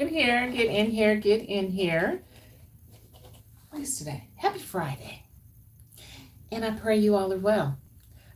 In here, get in here, get in here. What is today? Happy Friday. And I pray you all are well.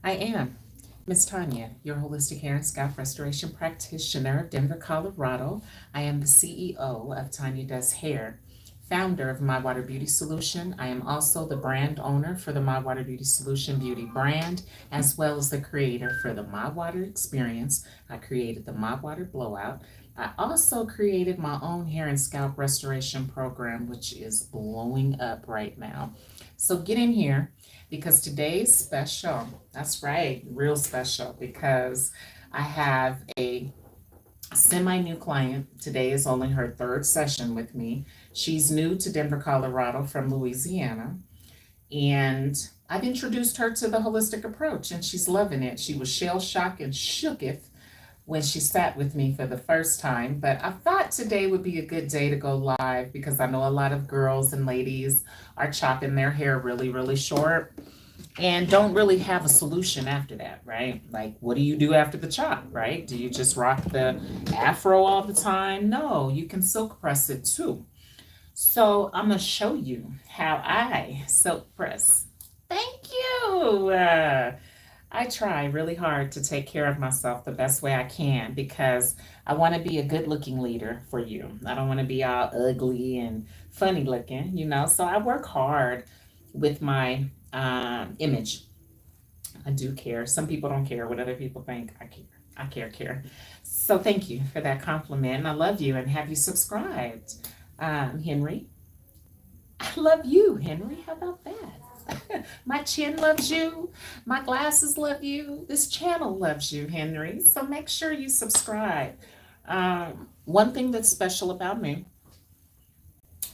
I am Miss Tanya, your holistic hair and scalp restoration practitioner of Denver, Colorado. I am the CEO of Tanya Does Hair, founder of My Water Beauty Solution. I am also the brand owner for the My Water Beauty Solution beauty brand, as well as the creator for the My Water experience. I created the My Water Blowout. I also created my own hair and scalp restoration program, which is blowing up right now. So get in here because today's special. That's right, real special, because I have a semi-new client. Today is only her third session with me. She's new to Denver, Colorado from Louisiana. And I've introduced her to the holistic approach and she's loving it. She was shell-shocked and shooketh when she sat with me for the first time. But I thought today would be a good day to go live because I know a lot of girls and ladies are chopping their hair really, really short and don't really have a solution after that, right? Like, what do you do after the chop, right? Do you just rock the afro all the time? No, you can silk press it too. So I'm going to show you how I silk press. Thank you. I try really hard to take care of myself the best way I can because I want to be a good looking leader for you. I don't want to be all ugly and funny looking, so I work hard with my image. I do care. Some people don't care what other people think. I care. I care. So thank you for that compliment. And I love you and have you subscribed, Henry. I love you, Henry. How about that? My chin loves you. My glasses love you. This channel loves you, Henry. So make sure you subscribe. One thing that's special about me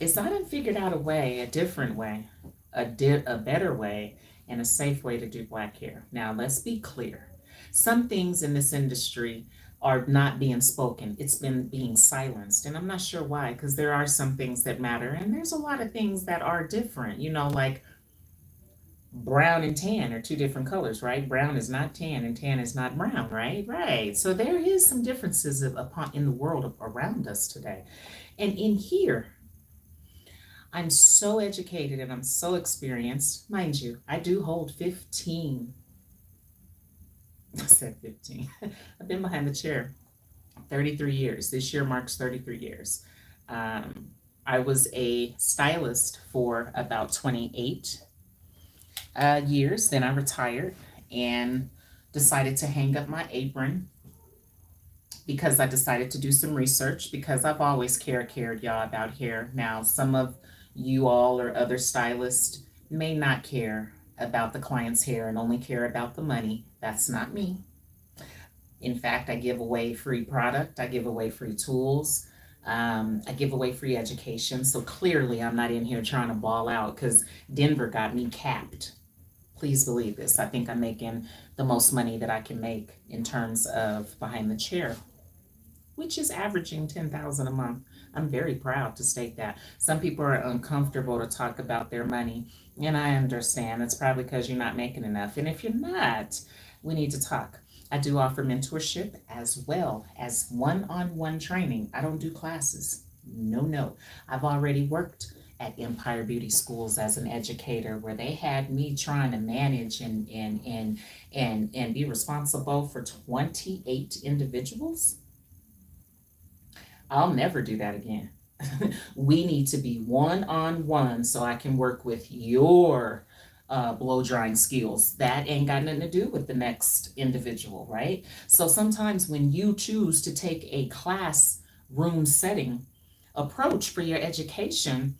is I done figured out a way, a different way, a better way, and a safe way to do black hair. Now, let's be clear. Some things in this industry are not being spoken. It's been being silenced. And I'm not sure why, because there are some things that matter. And there's a lot of things that are different, like brown and tan are two different colors, right? Brown is not tan and tan is not brown, right? Right. So there is some differences in the world around us today. And in here, I'm so educated and I'm so experienced. Mind you, I do hold 15. I said 15. I've been behind the chair 33 years. This year marks 33 years. I was a stylist for about 28 years. Then I retired and decided to hang up my apron because I decided to do some research because I've always cared y'all about hair. Now, some of you all or other stylists may not care about the client's hair and only care about the money. That's not me. In fact, I give away free product. I give away free tools. I give away free education. So clearly I'm not in here trying to ball out because Denver got me capped. Please believe this. I think I'm making the most money that I can make in terms of behind the chair, which is averaging $10,000 a month. I'm very proud to state that. Some people are uncomfortable to talk about their money, and I understand. It's probably because you're not making enough. And if you're not, we need to talk. I do offer mentorship as well as one-on-one training. I don't do classes. No. I've already worked at Empire Beauty Schools as an educator where they had me trying to manage and be responsible for 28 individuals. I'll never do that again. We need to be one-on-one so I can work with your blow drying skills. That ain't got nothing to do with the next individual, right? So sometimes when you choose to take a classroom setting approach for your education,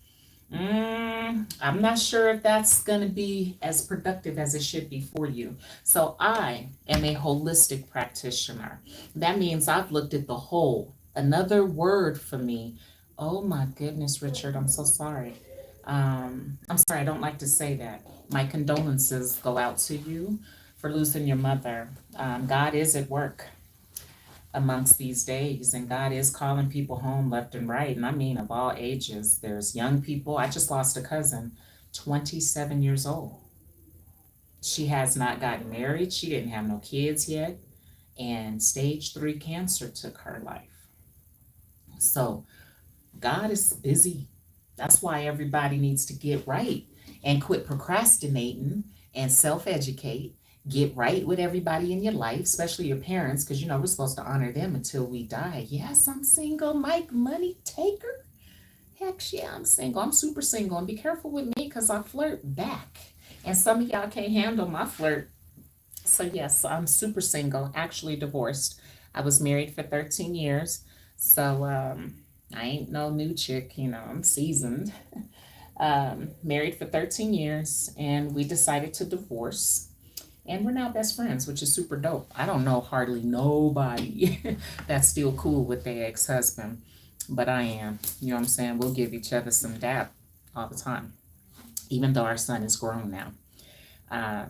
I'm not sure if that's going to be as productive as it should be for you. So I am a holistic practitioner. That means I've looked at the whole. Another word for me. Oh my goodness, Richard, I'm so sorry. I'm sorry, I don't like to say that. My condolences go out to you for losing your mother. God is at work amongst these days, and God is calling people home left and right. And I mean, of all ages, there's young people. I just lost a cousin, 27 years old. She has not gotten married. She didn't have no kids yet. And stage 3 cancer took her life. So God is busy. That's why everybody needs to get right and quit procrastinating and self-educate. Get right with everybody in your life, especially your parents, because we're supposed to honor them until we die. Yes, I'm single, Mike Money Taker. Heck yeah, I'm single. I'm super single. And be careful with me because I flirt back. And some of y'all can't handle my flirt. So yes, I'm super single, actually divorced. I was married for 13 years. So I ain't no new chick, I'm seasoned. Married for 13 years and we decided to divorce. And we're now best friends, which is super dope. I don't know hardly nobody that's still cool with their ex-husband, but I am. You know what I'm saying? We'll give each other some dap all the time, even though our son is grown now.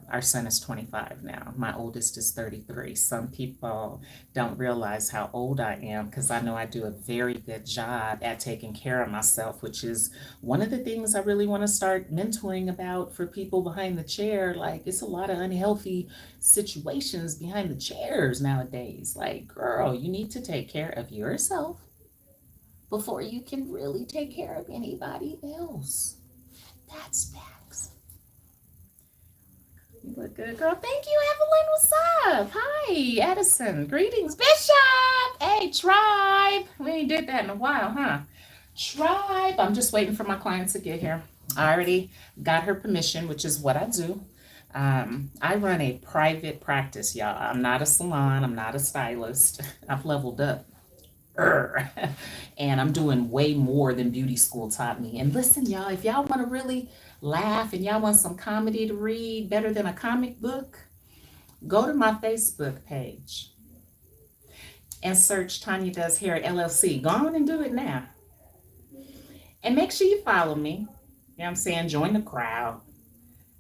Our son is 25 now. My oldest is 33. Some people don't realize how old I am because I know I do a very good job at taking care of myself, which is one of the things I really want to start mentoring about for people behind the chair. Like, it's a lot of unhealthy situations behind the chairs nowadays. Like, girl, you need to take care of yourself before you can really take care of anybody else. That's bad. You look good, girl. Thank you, Evelyn. What's up? Hi, Edison. Greetings, Bishop. Hey, Tribe. We ain't did that in a while, huh? Tribe. I'm just waiting for my clients to get here. I already got her permission, which is what I do. I run a private practice, y'all. I'm not a salon. I'm not a stylist. I've leveled up. And I'm doing way more than beauty school taught me. And listen, y'all, if y'all want to really laugh and y'all want some comedy to read better than a comic book, go to my Facebook page and search Tanya Does Hair, LLC. Go on and do it now. And make sure you follow me. You know what I'm saying? Join the crowd.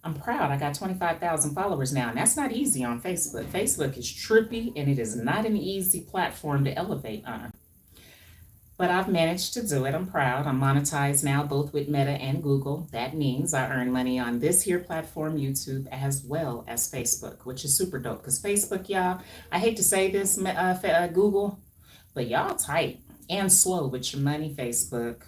I'm proud. I got 25,000 followers now, and that's not easy on Facebook. Facebook is trippy, and it is not an easy platform to elevate on. But I've managed to do it. I'm proud. I'm monetized now, both with Meta and Google. That means I earn money on this here platform, YouTube, as well as Facebook, which is super dope. Because Facebook, y'all, I hate to say this, Google, but y'all tight and slow with your money, Facebook.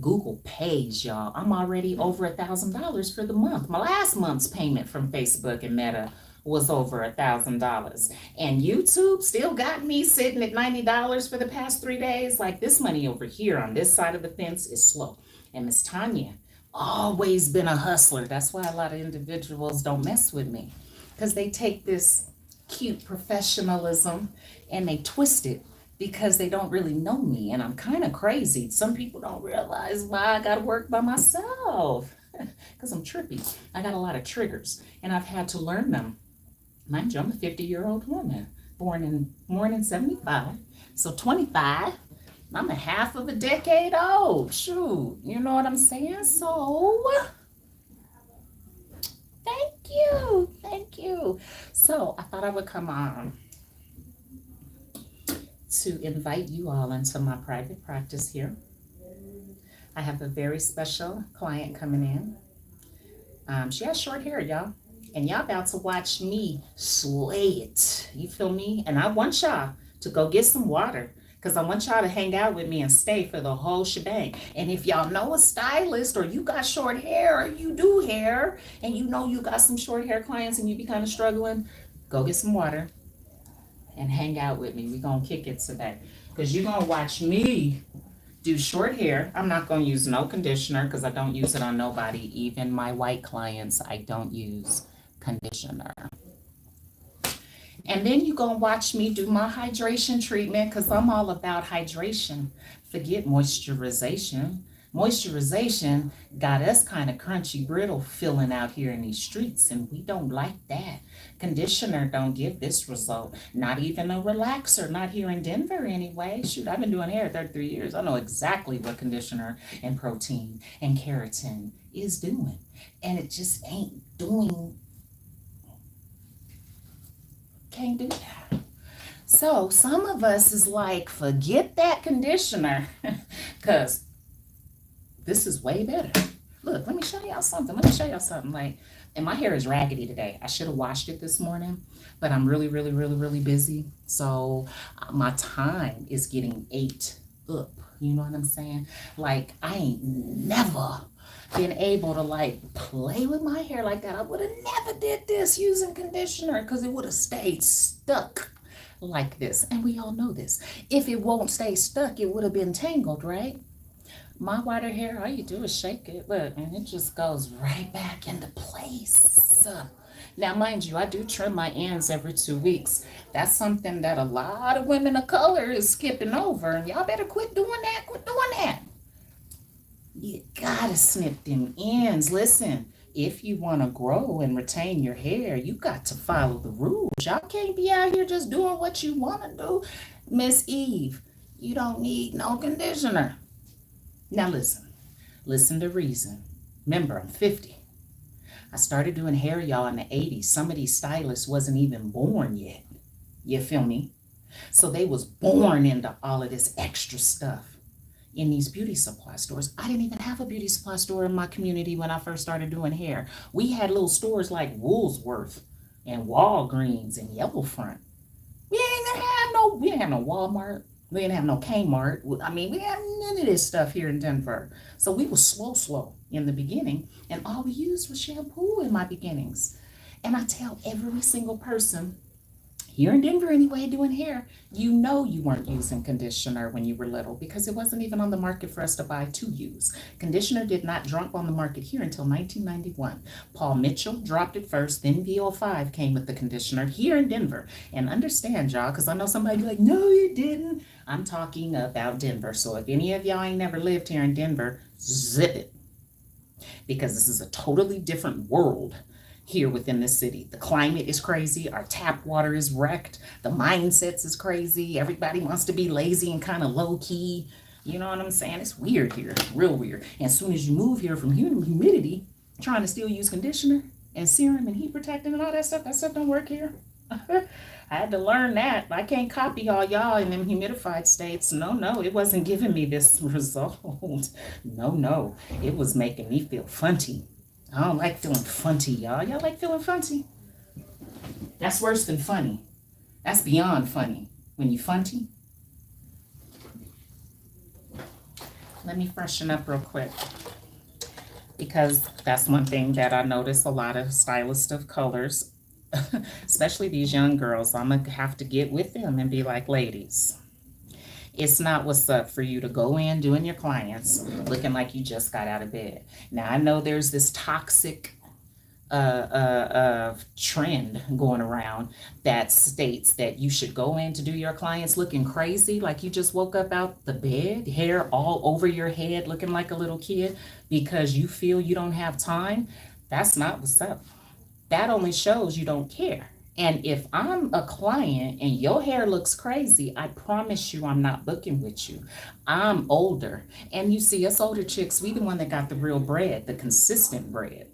Google pays, y'all. I'm already over $1,000 for the month. My last month's payment from Facebook and Meta was over $1,000. And YouTube still got me sitting at $90 for the past 3 days. Like, this money over here on this side of the fence is slow. And Miss Tanya, always been a hustler. That's why a lot of individuals don't mess with me, because they take this cute professionalism and they twist it because they don't really know me, and I'm kind of crazy. Some people don't realize why I gotta work by myself, because I'm trippy. I got a lot of triggers, and I've had to learn them. Mind you, I'm a 50-year-old woman, born in 75, so 25. I'm a half of a decade old. Shoot, you know what I'm saying? So, thank you. So I thought I would come on to invite you all into my private practice here. I have a very special client coming in. She has short hair, y'all. And y'all about to watch me slay it. You feel me? And I want y'all to go get some water, because I want y'all to hang out with me and stay for the whole shebang. And if y'all know a stylist, or you got short hair, or you do hair, and you know you got some short hair clients and you be kind of struggling, go get some water and hang out with me. We're going to kick it today, because you're going to watch me do short hair. I'm not going to use no conditioner, because I don't use it on nobody. Even my white clients, I don't use conditioner. And then you're going to watch me do my hydration treatment, because I'm all about hydration. Forget moisturization. Moisturization got us kind of crunchy, brittle feeling out here in these streets, and we don't like that. Conditioner don't give this result. Not even a relaxer, not here in Denver anyway. Shoot, I've been doing hair 33 years. I know exactly what conditioner and protein and keratin is doing. And it just ain't doing, can't do that. So some of us is like, forget that conditioner, because this is way better. Look, let me show y'all something. Like, and my hair is raggedy today. I should have washed it this morning, but I'm really, really, really, really busy. So my time is getting ate up You know what I'm saying? Like, I ain't never been able to like play with my hair like that. I would have never did this using conditioner because it would have stayed stuck like this. And we all know this. If it won't stay stuck, it would have been tangled, right? My whiter hair, all you do is shake it, look, and it just goes right back into place. Now, mind you, I do trim my ends every 2 weeks. That's something that a lot of women of color is skipping over, and y'all better quit doing that, quit doing that. You gotta snip them ends. Listen, if you want to grow and retain your hair, you got to follow the rules. Y'all can't be out here just doing what you want to do. Miss Eve, you don't need no conditioner. Now listen to reason. Remember, I'm 50. I started doing hair, y'all, in the 80s. Some of these stylists wasn't even born yet. You feel me? So they was born into all of this extra stuff in these beauty supply stores. I didn't even have a beauty supply store in my community when I first started doing hair. We had little stores like Woolworth and Walgreens and Yellowfront. We didn't have no Walmart. We didn't have no Kmart. I mean, we didn't have none of this stuff here in Denver. So we were slow in the beginning. And all we used was shampoo in my beginnings. And I tell every single person here in Denver anyway, doing hair, you know you weren't using conditioner when you were little because it wasn't even on the market for us to buy to use. Conditioner did not drop on the market here until 1991. Paul Mitchell dropped it first, then VO5 came with the conditioner here in Denver. And understand, y'all, because I know somebody be like, no, you didn't. I'm talking about Denver. So if any of y'all ain't never lived here in Denver, zip it. Because this is a totally different world here within the city. The climate is crazy. Our tap water is wrecked. The mindsets is crazy. Everybody wants to be lazy and kind of low key. You know what I'm saying? It's weird here. It's real weird. And as soon as you move here from humidity, trying to still use conditioner and serum and heat protectant and all that stuff don't work here. I had to learn that. I can't copy all y'all in them humidified states. No, it wasn't giving me this result. No, it was making me feel funty. I don't like feeling funty, y'all. Y'all like feeling funty? That's worse than funny. That's beyond funny. When you funty. Let me freshen up real quick. Because that's one thing that I notice a lot of stylists of colors, especially these young girls, I'm going to have to get with them and be like, ladies, it's not what's up for you to go in doing your clients looking like you just got out of bed. Now, I know there's this toxic trend going around that states that you should go in to do your clients looking crazy, like you just woke up out the bed, hair all over your head, looking like a little kid because you feel you don't have time. That's not what's up. That only shows you don't care. And if I'm a client and your hair looks crazy, I promise you I'm not booking with you. I'm older. And you see, us older chicks, we the one that got the real bread, the consistent bread.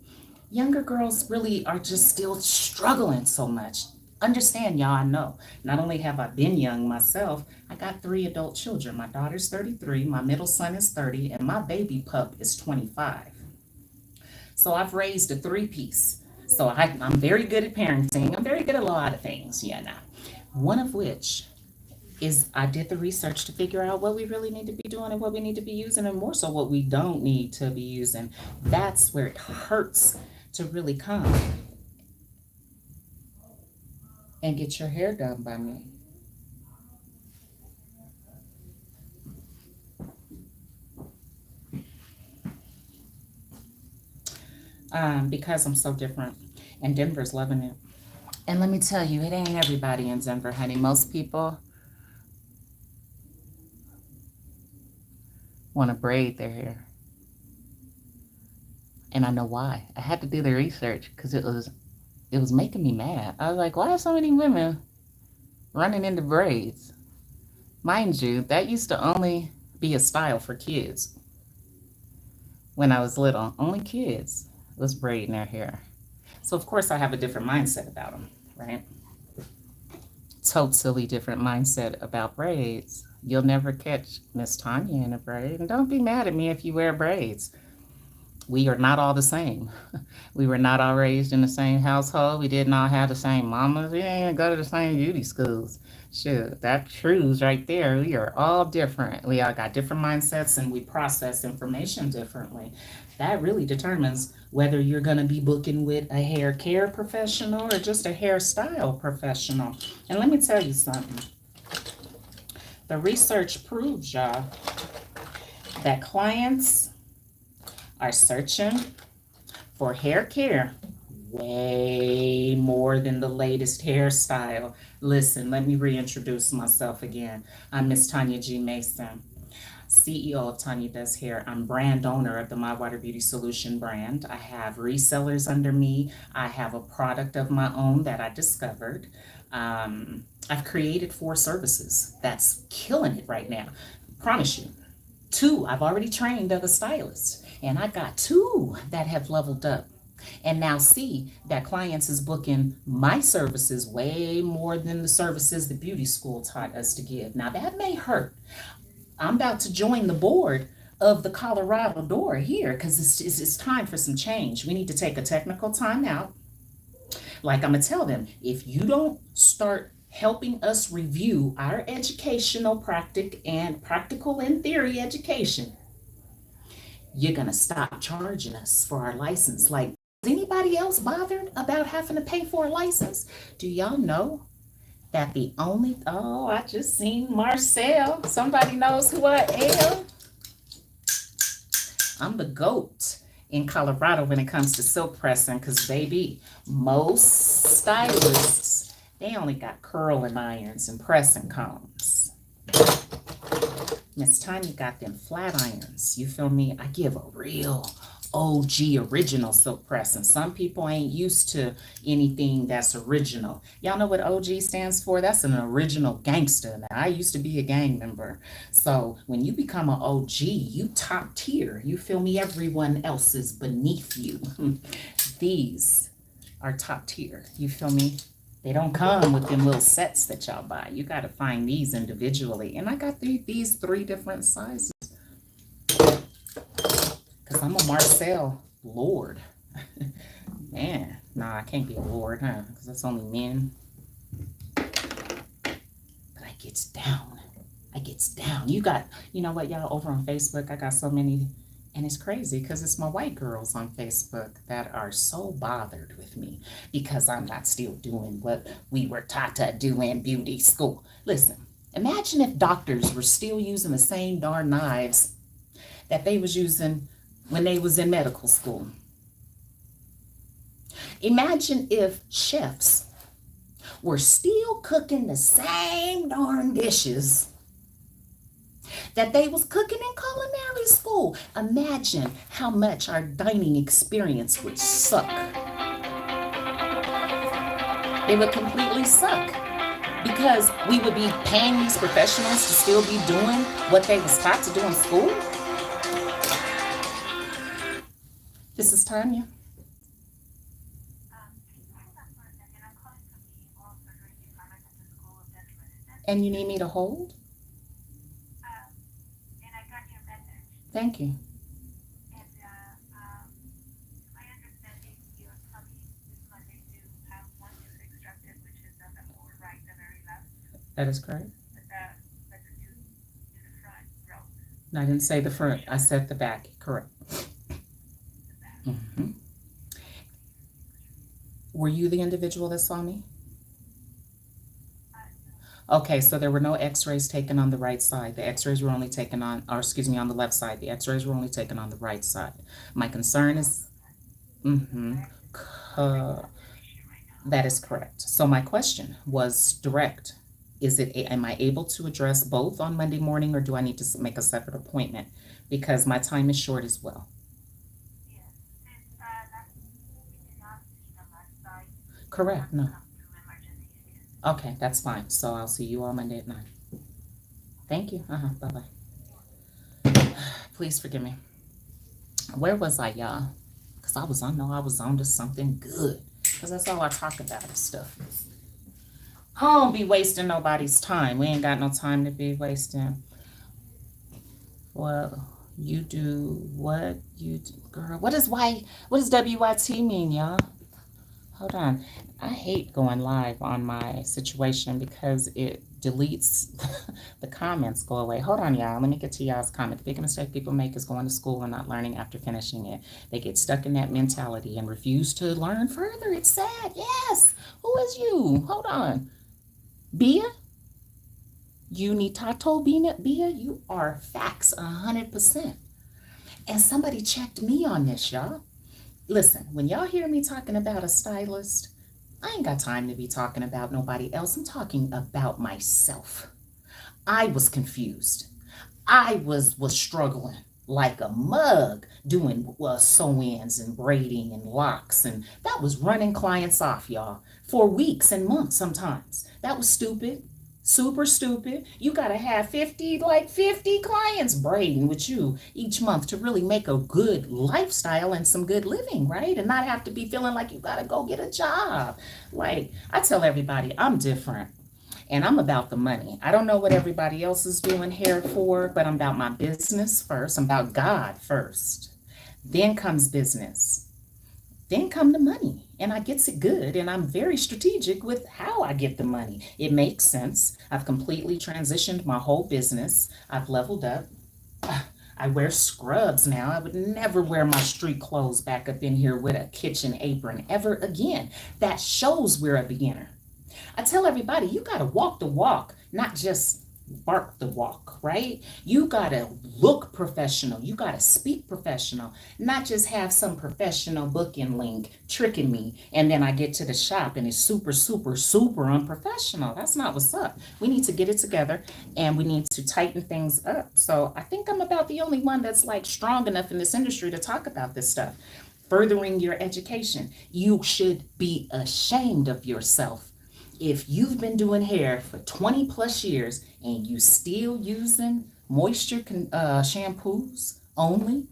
Younger girls really are just still struggling so much. Understand, y'all, I know. Not only have I been young myself, I got 3 adult children. My daughter's 33, my middle son is 30, and my baby pup is 25. So I've raised a 3-piece. So I'm very good at parenting. I'm very good at a lot of things, one of which is I did the research to figure out what we really need to be doing and what we need to be using, and more so what we don't need to be using. That's where it hurts to really come and get your hair done by me. Because I'm so different. And Denver's loving it. And let me tell you, it ain't everybody in Denver, honey. Most people want to braid their hair. And I know why. I had to do the research because it was making me mad. I was like, why are so many women running into braids? Mind you, that used to only be a style for kids. When I was little, only kids was braiding their hair. So of course I have a different mindset about them, right? Totally different mindset about braids. You'll never catch Miss Tanya in a braid. And don't be mad at me if you wear braids. We are not all the same. We were not all raised in the same household. We did not have the same mamas. We didn't even go to the same beauty schools. Shoot, that proves right there. We are all different. We all got different mindsets and we process information differently. That really determines whether you're going to be booking with a hair care professional or just a hairstyle professional. And let me tell you something. The research proves, y'all, that clients are searching for hair care way more than the latest hairstyle. Listen, let me reintroduce myself again. I'm Miss Tanya G. Mason, CEO of Tanya Does Hair. I'm brand owner of the My Water Beauty Solution brand. I have resellers under me. I have a product of my own that I discovered. I've created 4 services that's killing it right now. Promise you. 2, I've already trained other stylists, and I got 2 that have leveled up. And now see that clients is booking my services way more than the services the beauty school taught us to give. Now that may hurt. I'm about to join the board of the Colorado door here because it's time for some change. We need to take a technical time out. Like I'm going to tell them, if you don't start helping us review our educational practical and theory education, you're going to stop charging us for our license. Like, is anybody else bothered about having to pay for a license? Do y'all know that I just seen Marcel. Somebody knows who I am. I'm the GOAT in Colorado when it comes to silk pressing because, baby, most stylists, they only got curling irons and pressing combs. Miss Tanya got them flat irons. You feel me? I give a real OG original silk pressing. Some people ain't used to anything that's original. Y'all know what OG stands for? That's an original gangster. Now, I used to be a gang member. So when you become an OG, you top tier. You feel me? Everyone else is beneath you. These are top tier. You feel me? They don't come with them little sets that y'all buy. You got to find these individually. And I got these 3 different sizes. Because I'm a Marcel Lord. Man, nah, I can't be a Lord, huh? Because that's only men. But I gets down. You know what, y'all, over on Facebook, I got so many, and it's crazy because it's my white girls on Facebook that are so bothered with me because I'm not still doing what we were taught to do in beauty school. Listen, imagine if doctors were still using the same darn knives that they was using when they was in medical school. Imagine if chefs were still cooking the same darn dishes that they was cooking in culinary school. Imagine how much our dining experience would suck. It would completely suck because we would be paying these professionals to still be doing what they was taught to do in school. This is Tanya. And you need me to hold? And I got your message. Thank you. And my understanding, your tummy is Monday to have 1 tooth extracted, which is on the lower right, the very left. That is correct. But the tooth in the front broke. No, I didn't say the front. I said the back. Correct. Mm-hmm. Were you the individual that saw me? Okay, so there were no x-rays taken on the right side. The x-rays were only taken on the left side. The x-rays were only taken on the right side. My concern is, that is correct. So my question was direct. Am I able to address both on Monday morning, or do I need to make a separate appointment? Because my time is short as well. Correct, no. Okay, that's fine. So I'll see you all Monday at 9. Thank you. Bye-bye. Please forgive me. Where was I, y'all? Because I was on to something good. Because that's all I talk about is stuff. I don't be wasting nobody's time. We ain't got no time to be wasting. Well, you do what you do. Girl, what does WYT mean, y'all? Hold on. I hate going live on my situation because it deletes the comments go away. Hold on, y'all. Let me get to y'all's comment. The biggest mistake people make is going to school and not learning after finishing it. They get stuck in that mentality and refuse to learn further. It's sad. Yes. Who is you? Hold on. Bia? Unitato Bia? You are facts 100%. And somebody checked me on this, y'all. Listen, when y'all hear me talking about a stylist, I ain't got time to be talking about nobody else. I'm talking about myself. I was confused. I was struggling like a mug doing sew-ins and braiding and locks. And that was running clients off, y'all, for weeks and months sometimes. That was stupid. Super stupid. You got to have 50 clients braiding with you each month to really make a good lifestyle and some good living, right? And not have to be feeling like you got to go get a job. Like, I tell everybody, I'm different and I'm about the money. I don't know what everybody else is doing hair for, but I'm about my business first. I'm about God first. Then comes business. Then come the money, and I gets it good, and I'm very strategic with how I get the money. It makes sense. I've completely transitioned my whole business. I've leveled up. I wear scrubs now. I would never wear my street clothes back up in here with a kitchen apron ever again. That shows we're a beginner. I tell everybody, you got to walk the walk, not just bark the walk, right? You got to look professional. You got to speak professional, not just have some professional booking link tricking me. And then I get to the shop and it's super, super, super unprofessional. That's not what's up. We need to get it together and we need to tighten things up. So I think I'm about the only one that's like strong enough in this industry to talk about this stuff. Furthering your education. You should be ashamed of yourself. If you've been doing hair for 20 plus years and you still using moisture shampoos only,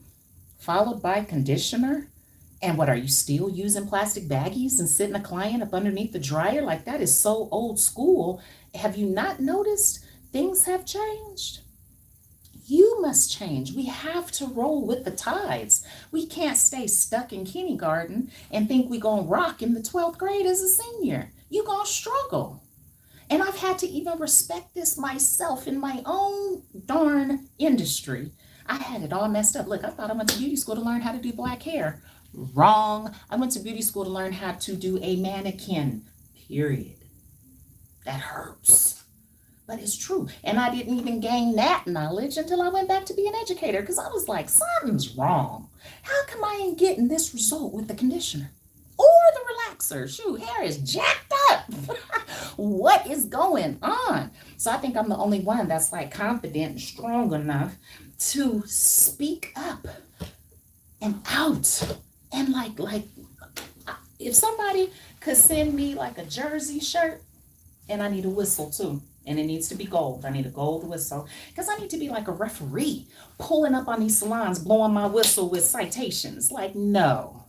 followed by conditioner, and what, are you still using plastic baggies and sitting a client up underneath the dryer? Like, that is so old school. Have you not noticed things have changed? You must change. We have to roll with the tides. We can't stay stuck in kindergarten and think we're going to rock in the 12th grade as a senior. You're going to struggle. And I've had to even respect this myself in my own darn industry. I had it all messed up. Look, I thought I went to beauty school to learn how to do black hair. Wrong. I went to beauty school to learn how to do a mannequin, period. That hurts. But it's true. And I didn't even gain that knowledge until I went back to be an educator because I was like, something's wrong. How come I ain't getting this result with the conditioner or the relaxer? Shoot, hair is jacked up. What is going on? So I think I'm the only one that's like confident and strong enough to speak up and out. And like if somebody could send me like a jersey shirt, and I need a whistle too. And it needs to be gold. I need a gold whistle because I need to be like a referee pulling up on these salons, blowing my whistle with citations. Like, no,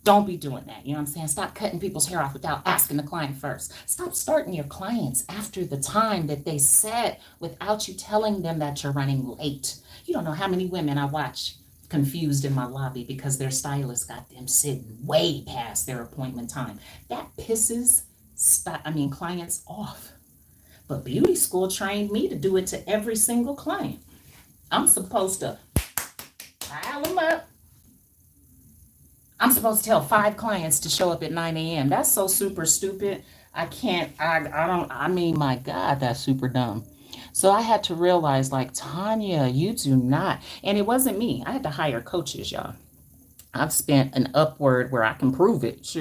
don't be doing that. You know what I'm saying? Stop cutting people's hair off without asking the client first. Stop starting your clients after the time that they said without you telling them that you're running late. You don't know how many women I watch confused in my lobby because their stylist got them sitting way past their appointment time. That pisses clients off. But beauty school trained me to do it to every single client. I'm supposed to pile them up. I'm supposed to tell 5 clients to show up at 9 a.m. That's so super stupid. My God, that's super dumb. So I had to realize, like, Tanya, you do not. And it wasn't me. I had to hire coaches, y'all. I've spent an upward, where I can prove it,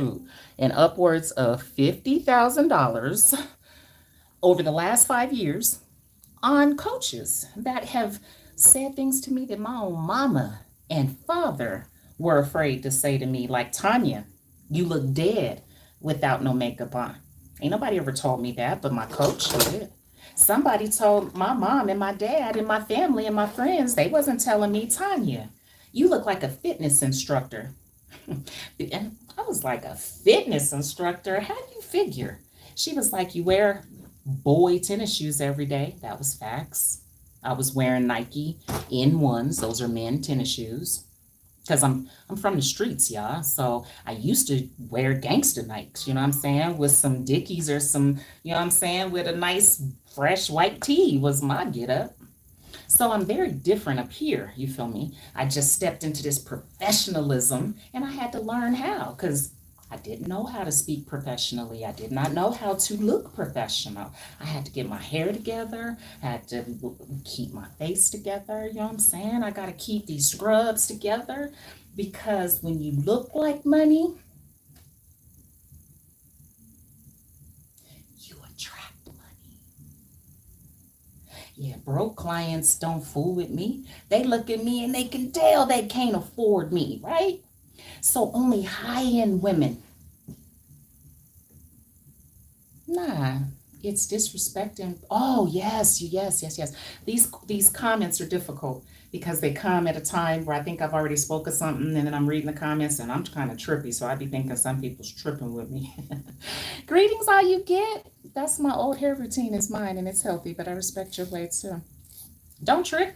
an upwards of $50,000 over the last 5 years on coaches that have said things to me that my own mama and father were afraid to say to me, like, Tanya, you look dead without no makeup on. Ain't nobody ever told me that, but my coach did. Somebody told my mom and my dad and my family and my friends, they wasn't telling me, Tanya, you look like a fitness instructor. And I was like, a fitness instructor? How do you figure? She was like, you wear boy tennis shoes every day. That was facts. I was wearing Nike N1s. Those are men tennis shoes. because I'm from the streets, y'all. So I used to wear gangster Nikes, you know what I'm saying, with some Dickies or some, you know what I'm saying, with a nice fresh white tee was my get up. So I'm very different up here, you feel me? I just stepped into this professionalism and I had to learn how because I didn't know how to speak professionally. I did not know how to look professional. I had to get my hair together. I had to keep my face together. You know what I'm saying? I got to keep these scrubs together because when you look like money, you attract money. Yeah, broke clients don't fool with me. They look at me and they can tell they can't afford me, right? So only high-end women. Nah, it's disrespecting. Oh, yes, yes. These comments are difficult because they come at a time where I think I've already spoke of something and then I'm reading the comments and I'm kind of trippy, so I'd be thinking some people's tripping with me. Greetings, all you get. That's my old hair routine. It's mine and it's healthy, but I respect your way too. Don't trip.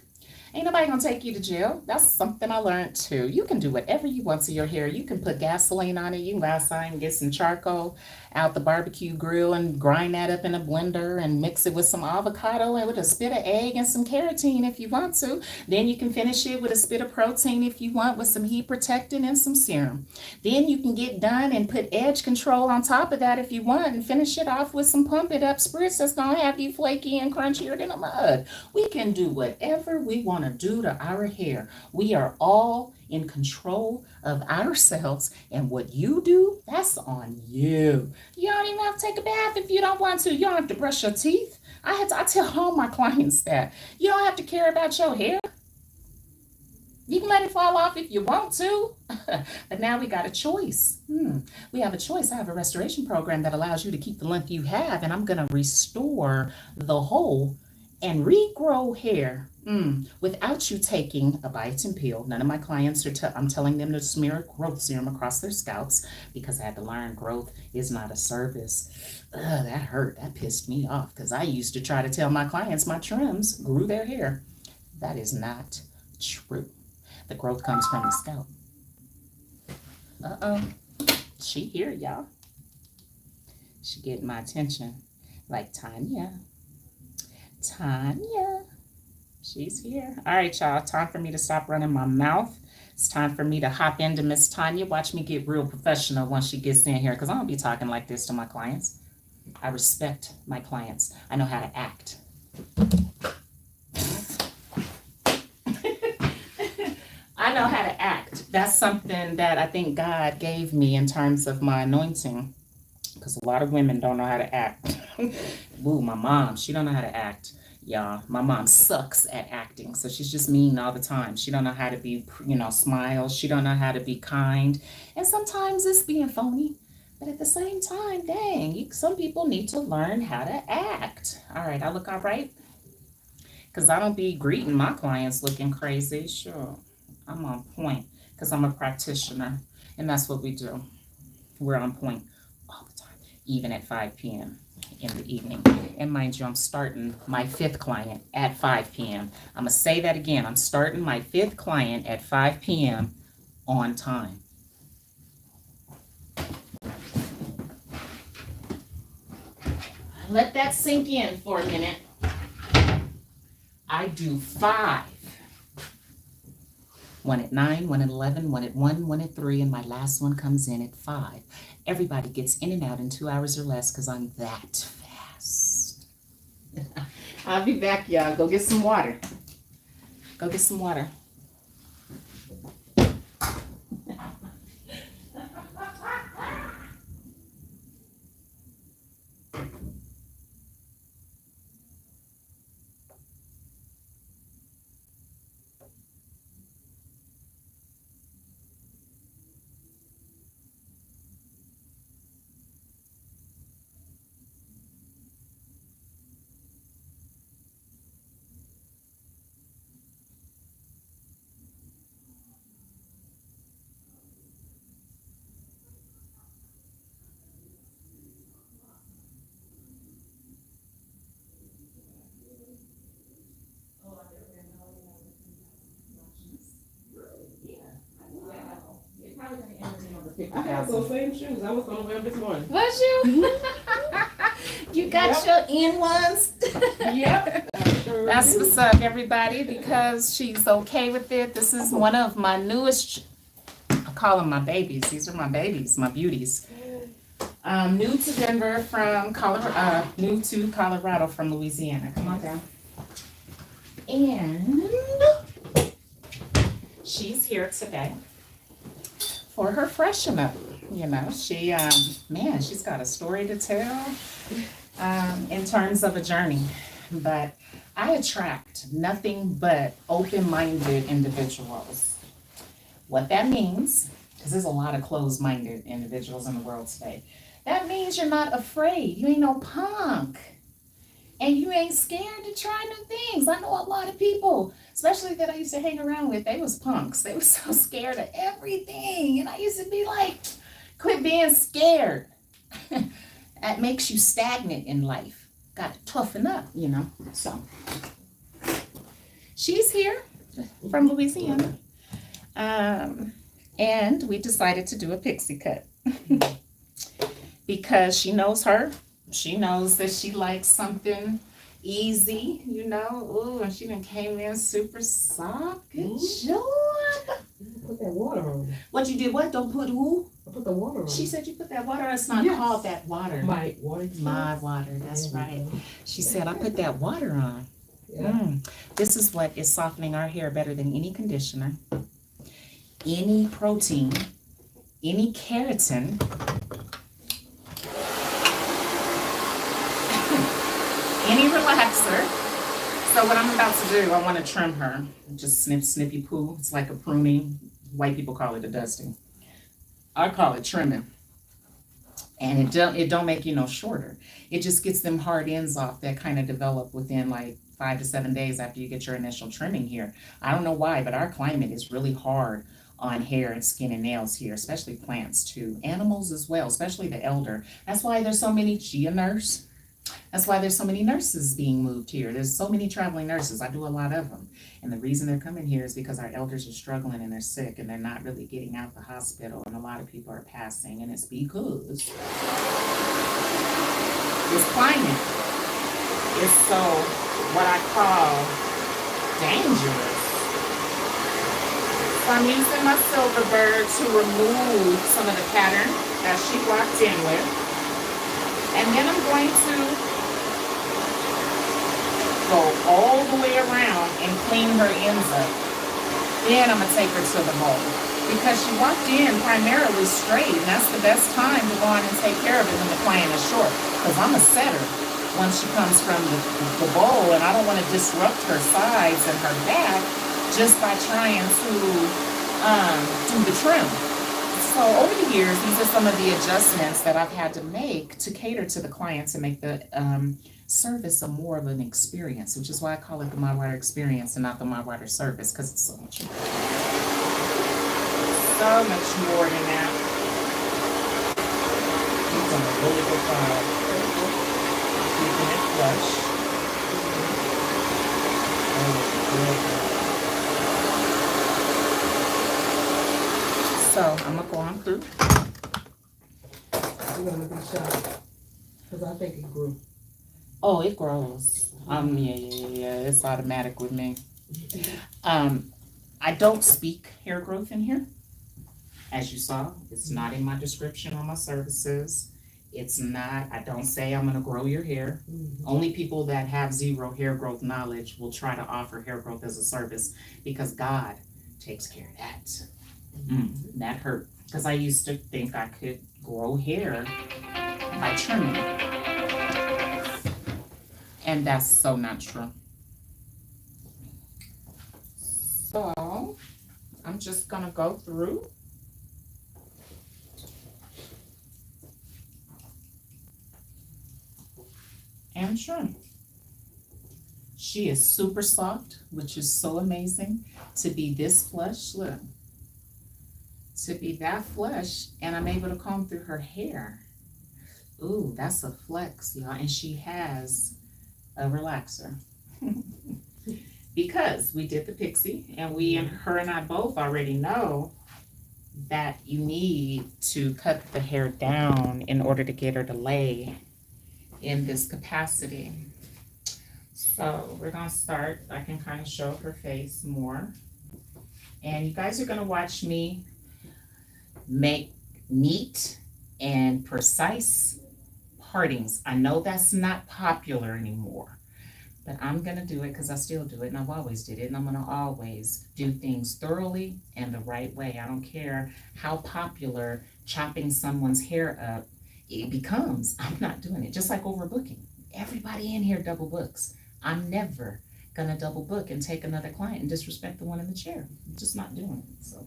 Ain't nobody gonna take you to jail. That's something I learned too. You can do whatever you want to your hair. You can put gasoline on it. You can go outside and get some charcoal out the barbecue grill and grind that up in a blender and mix it with some avocado and with a spit of egg and some keratin if you want to. Then you can finish it with a spit of protein if you want with some heat protectant and some serum. Then you can get done and put edge control on top of that if you want and finish it off with some pump it up spritz that's gonna have you flaky and crunchier than a mug. We can do whatever we want to do to our hair. We are all in control of ourselves, and what you do, that's on you. You don't even have to take a bath if you don't want to. You don't have to brush your teeth. I tell all my clients that. You don't have to care about your hair. You can let it fall off if you want to. But now we got a choice. We have a choice. I have a restoration program that allows you to keep the length you have, and I'm going to restore the whole and regrow hair without you taking a biotin pill. None of my clients I'm telling them to smear a growth serum across their scalps because I had to learn growth is not a service. That hurt. That pissed me off because I used to try to tell my clients my trims grew their hair. That is not true. The growth comes from the scalp. Uh-oh. She here, y'all. She getting my attention. Like Tanya. She's here. All right, y'all. Time for me to stop running my mouth. It's time for me to hop into Miss Tanya. Watch me get real professional once she gets in here because I don't be talking like this to my clients. I respect my clients. I know how to act. I know how to act. That's something that I think God gave me in terms of my anointing because a lot of women don't know how to act. Ooh, my mom, she don't know how to act, y'all. My mom sucks at acting, so she's just mean all the time. She don't know how to be, smile. She don't know how to be kind. And sometimes it's being phony. But at the same time, dang, some people need to learn how to act. All right, I look all right? Because I don't be greeting my clients looking crazy. Sure, I'm on point because I'm a practitioner. And that's what we do. We're on point all the time, even at 5 p.m. in the evening. And mind you, I'm starting my 5th client at 5 p.m. I'm going to say that again. I'm starting my 5th client at 5 p.m. on time. Let that sink in for a minute. I do 5. One at 9, one at 11, one at 1, one at 3, and my last one comes in at 5. Everybody gets in and out in 2 hours or less because I'm that fast. I'll be back, y'all. Go get some water. Go get some water. I have those same shoes. I was gonna wear them this morning. Was you? You got your in ones? Yep. That's what's up, everybody, because she's okay with it. This is one of my newest, I call them my babies. These are my babies, my beauties. New to Denver from Colorado, new to Colorado from Louisiana. Come on down. And she's here today for her freshen up. You know, she, man, she's got a story to tell in terms of a journey. But I attract nothing but open-minded individuals. What that means, because there's a lot of closed-minded individuals in the world today, that means you're not afraid. You ain't no punk. And you ain't scared to try new things. I know a lot of people, especially that I used to hang around with, they was punks. They was so scared of everything. And I used to be like, quit being scared. That makes you stagnant in life. Got to toughen up, you know. So she's here from Louisiana. And we decided to do a pixie cut. Because she knows her. She knows that she likes something easy, you know. Ooh, and she done came in super soft. Good job. Put that water on. What you did? What? Don't put who? I put the water on. She said you put that water. It's not Yes. called that water. My water. My water. That's right. She said I put that water on. Yeah. This is what is softening our hair better than any conditioner, any protein, any keratin. Any relaxer. So what I'm about to do, I want to trim her. Just snip, snippy poo. It's like a pruning. White people call it a dusting. I call it trimming. And it don't make you no shorter. It just gets them hard ends off that kind of develop within like 5 to 7 days after you get your initial trimming here. I don't know why, but our climate is really hard on hair and skin and nails here, especially plants too. Animals as well, especially the elder. That's why there's so many nurse. That's why there's so many nurses being moved here. There's so many traveling nurses. I do a lot of them. And the reason they're coming here is because our elders are struggling and they're sick and they're not really getting out the hospital. And a lot of people are passing. And it's because this climate is so, what I call, dangerous. So I'm using my silver bird to remove some of the pattern that she walked in with. And then I'm going to go all the way around and clean her ends up. Then I'm going to take her to the bowl. Because she walked in primarily straight, and that's the best time to go on and take care of it when the client is short. Because I'm a setter once she comes from the bowl, and I don't want to disrupt her sides and her back just by trying to do the trim. So over the years, these are some of the adjustments that I've had to make to cater to the client to make the service a more of an experience, which is why I call it the My Water experience and not the My Water service, because it's so much more. So much more than that. It's on a really good job. Keeping it flush. Oh, good. So I'm gonna go on through. I'm gonna be shocked because I think it grew. Oh, it grows. Yeah. It's automatic with me. I don't speak hair growth in here. As you saw, it's not in my description on my services. It's not, I don't say I'm gonna grow your hair. Only people that have zero hair growth knowledge will try to offer hair growth as a service because God takes care of that. That hurt because I used to think I could grow hair by trimming. And that's so not true. So I'm just gonna go through and trim. She is super soft, which is so amazing to be this flush. Look. To be that flush, and I'm able to comb through her hair. Ooh, that's a flex, y'all. And she has a relaxer. Because we did the Pixie, and her and I both already know that you need to cut the hair down in order to get her to lay in this capacity. So we're gonna start, I can kind of show her face more. And you guys are gonna watch me make neat and precise partings. I know that's not popular anymore, but I'm gonna do it because I still do it and I've always did it, and I'm gonna always do things thoroughly and the right way. I don't care how popular chopping someone's hair up it becomes. I'm not doing it. Just like overbooking. Everybody in here double books. I'm never gonna double book and take another client and disrespect the one in the chair. I'm just not doing it. So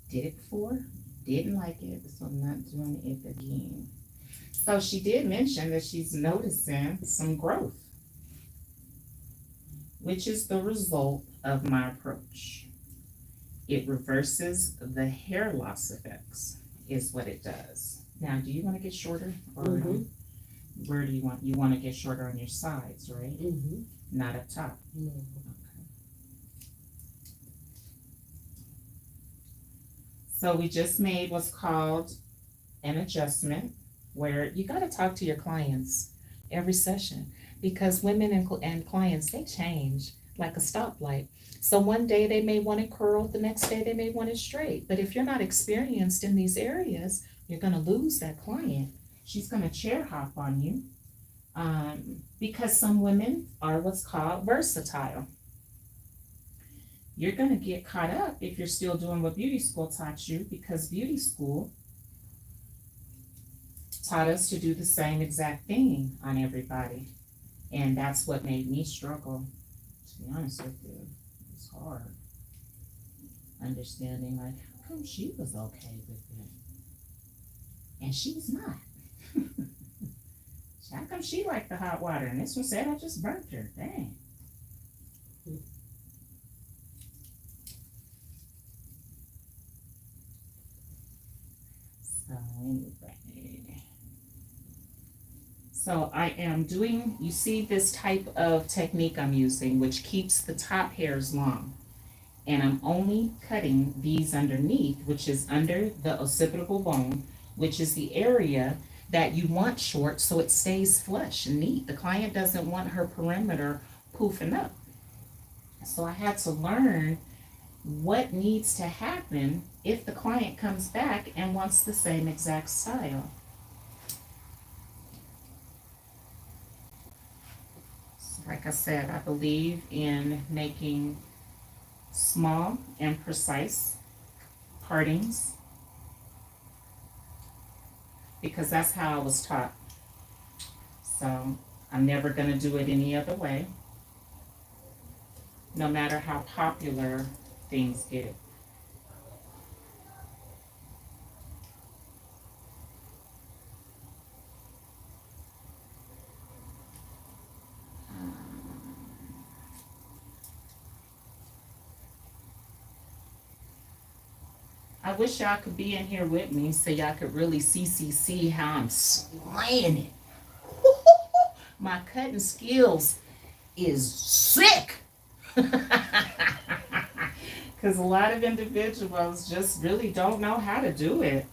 did it before, didn't like it, so I'm not doing it again. So she did mention that she's noticing some growth, which is the result of my approach. It reverses the hair loss effects, is what it does. Now, do you want to get shorter? Or where do you want to get shorter on your sides, right? Not up top. No. So we just made what's called an adjustment, where you got to talk to your clients every session, because women and clients, they change like a stoplight. So one day they may want it curled, the next day they may want it straight. But if you're not experienced in these areas, you're going to lose that client. She's going to chair hop on you, because some women are what's called versatile. You're going to get caught up if you're still doing what beauty school taught you, because beauty school taught us to do the same exact thing on everybody. And that's what made me struggle, to be honest with you. It's hard understanding, like, how come she was okay with it and she's not? How come she liked the hot water and this one said I just burnt her? Dang. So anyway, so I am doing, you see this type of technique I'm using, which keeps the top hairs long. And I'm only cutting these underneath, which is under the occipital bone, which is the area that you want short so it stays flush and neat. The client doesn't want her perimeter poofing up. So I had to learn what needs to happen if the client comes back and wants the same exact style. So like I said, I believe in making small and precise partings, because that's how I was taught. So I'm never going to do it any other way, no matter how popular things get. I wish y'all could be in here with me so y'all could really see how I'm slaying it. My cutting skills is sick. Because a lot of individuals just really don't know how to do it.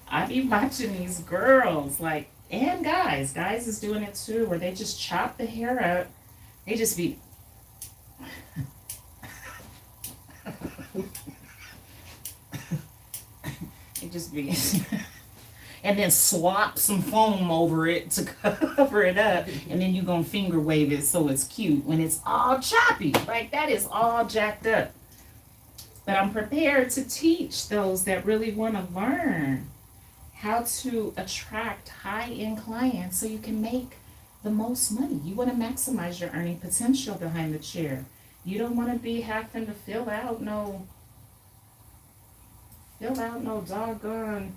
I be watching these girls, like, and guys is doing it too, where they just chop the hair up. They just be it just be and then swap some foam over it to cover it up, and then you're gonna finger wave it so it's cute when it's all choppy. Like, that is all jacked up. But I'm prepared to teach those that really want to learn how to attract high-end clients so you can make the most money. You want to maximize your earning potential behind the chair. You don't want to be having to fill out no doggone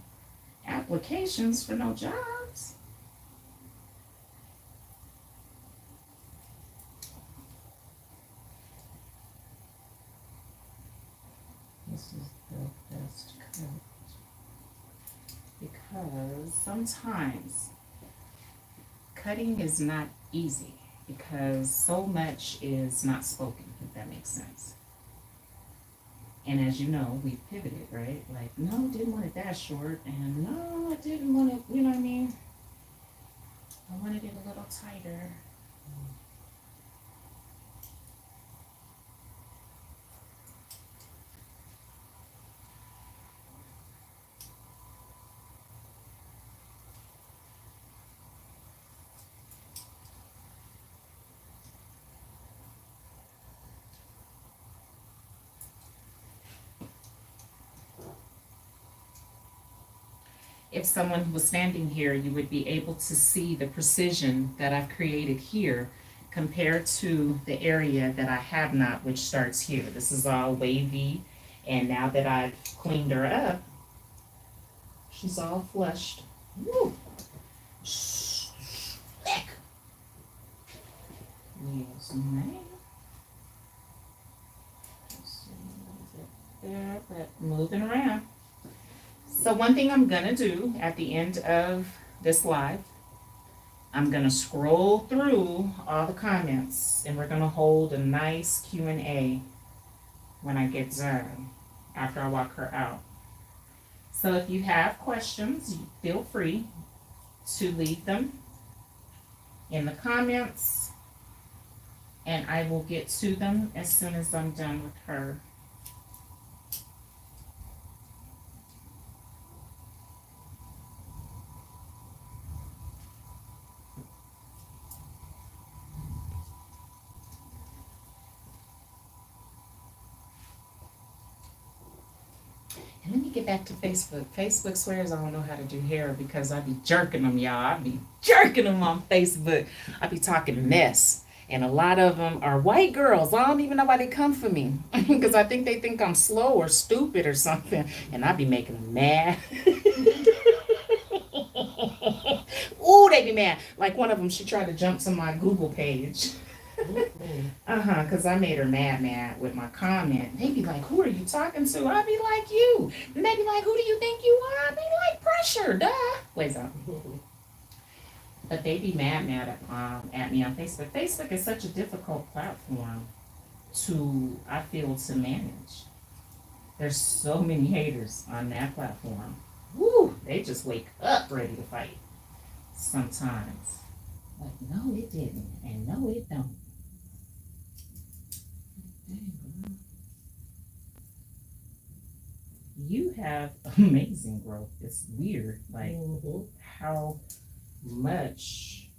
applications for no jobs. This is the best cut, because sometimes cutting is not easy, because so much is not spoken, if that makes sense. And as you know, we pivoted, right? Like, no, didn't want it that short, and no, I didn't want it, you know what I mean? I wanted it a little tighter. If someone was standing here, you would be able to see the precision that I've created here compared to the area that I have not, which starts here. This is all wavy, and now that I've cleaned her up, she's all flushed. Woo! Slick. Yes, ma'am. There, but moving around. So one thing I'm gonna do at the end of this live, I'm gonna scroll through all the comments, and we're gonna hold a nice Q&A when I get done, after I walk her out. So if you have questions, feel free to leave them in the comments, and I will get to them as soon as I'm done with her. And let me get back to Facebook. Facebook swears I don't know how to do hair because I be jerking them, y'all. I be jerking them on Facebook. I be talking mess. And a lot of them are white girls. I don't even know why they come for me. Because I think they think I'm slow or stupid or something. And I be making them mad. Ooh, they be mad. Like one of them, she tried to jump to my Google page. Because I made her mad with my comment. They be like, who are you talking to? I be like, you. And they be like, who do you think you are? I be like, pressure, duh. Wait up. But they be mad at me on Facebook. Facebook is such a difficult platform I feel, to manage. There's so many haters on that platform. Woo, they just wake up ready to fight sometimes. Like, no, it didn't, and no, it don't. You have amazing growth. It's weird, like how much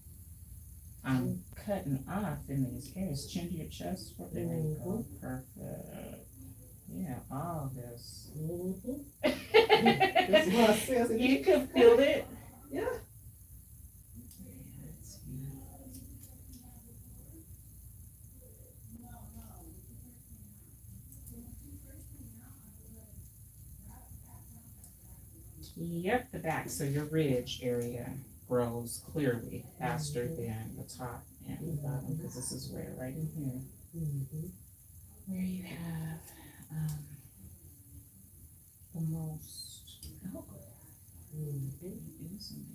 I'm cutting off in these areas. Chin to your chest. There you go. Perfect. Yeah, all this. That's what I said. You can feel it. Yeah. Yep, the back. So your ridge area grows clearly faster than the top and the bottom, because this is where, right in here, where you have the most outgrowth. It is amazing.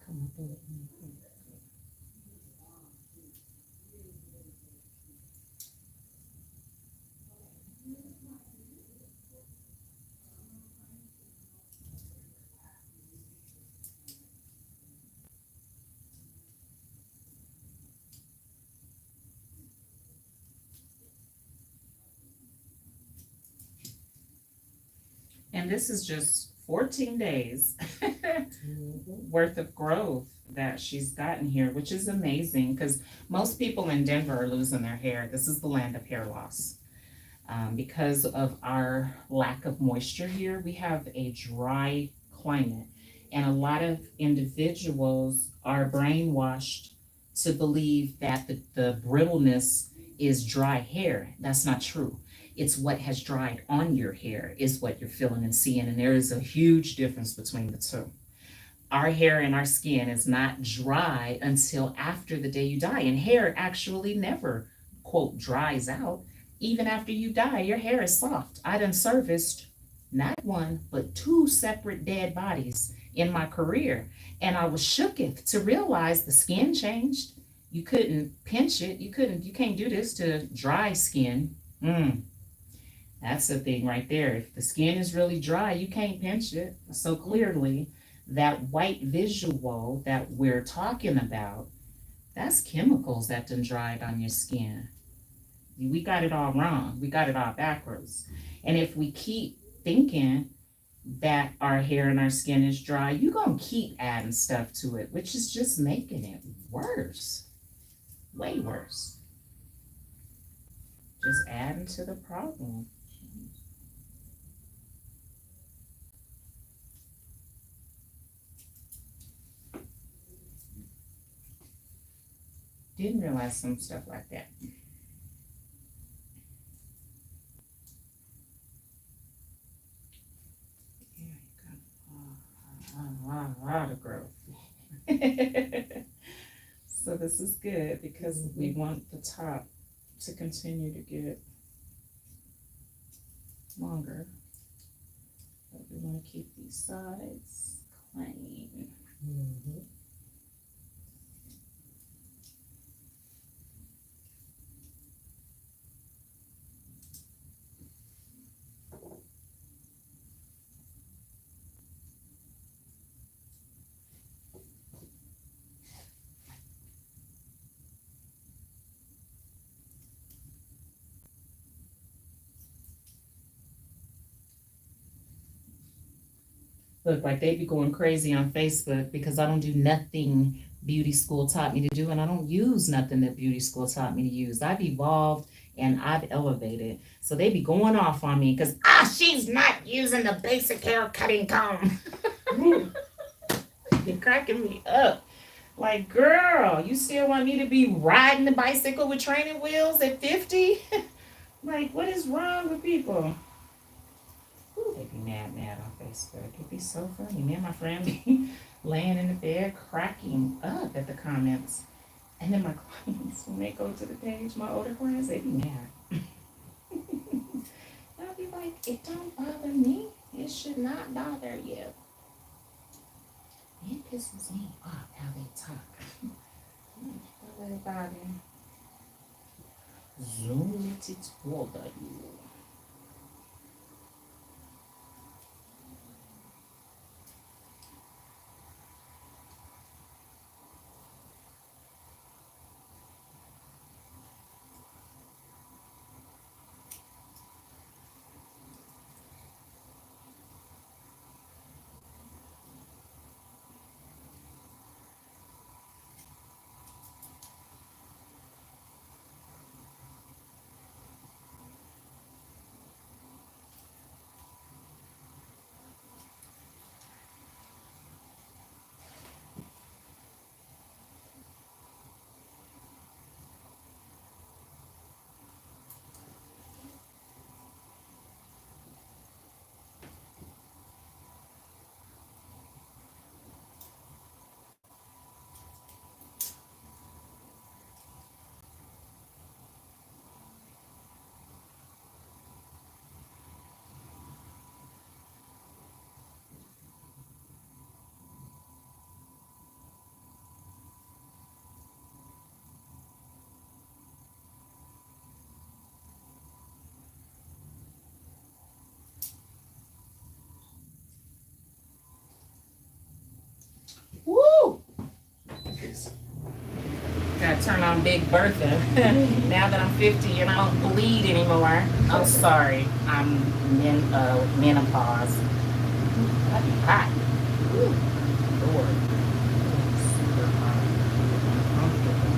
Come up with it. And this is just 14 days worth of growth that she's gotten here, which is amazing because most people in Denver are losing their hair. This is the land of hair loss. Because of our lack of moisture here, we have a dry climate. And a lot of individuals are brainwashed to believe that the brittleness is dry hair. That's not true. It's what has dried on your hair is what you're feeling and seeing, and there is a huge difference between the two. our hair and our skin is not dry until after the day you die. And hair actually never, quote, dries out. Even after you die, your hair is soft. I done serviced not one, but two separate dead bodies in my career. And I was shooketh to realize the skin changed. You couldn't pinch it. You can't do this to dry skin. That's the thing right there. If the skin is really dry, you can't pinch it. So clearly, that white visual that we're talking about, that's chemicals that done dried on your skin. We got it all wrong. We got it all backwards. And if we keep thinking that our hair and our skin is dry, you're going to keep adding stuff to it, which is just making it worse. Way worse. Just adding to the problem. Didn't realize some stuff like that. A lot of growth. So this is good because we want the top to continue to get longer. But we want to keep these sides clean. Look, like they be going crazy on Facebook because I don't do nothing beauty school taught me to do, and I don't use nothing that beauty school taught me to use. I've evolved and I've elevated. So they be going off on me because, she's not using the basic hair cutting comb. They're cracking me up. Like, girl, you still want me to be riding the bicycle with training wheels at 50? Like, what is wrong with people? They be mad on Facebook. It'd be so funny. Me and my friend be laying in the bed cracking up at the comments. And then my clients, when they go to the page, my older clients, they be mad. I'll be like, it don't bother me. It should not bother you. It pisses me off how they talk. Everybody. Zoom it, it's bother you. Woo! Gotta turn on Big Bertha. Now that I'm 50 and I don't bleed anymore. I'm sorry. I'm menopause. That'd be hot. Woo. Lord. Super hot. Uncomfortable.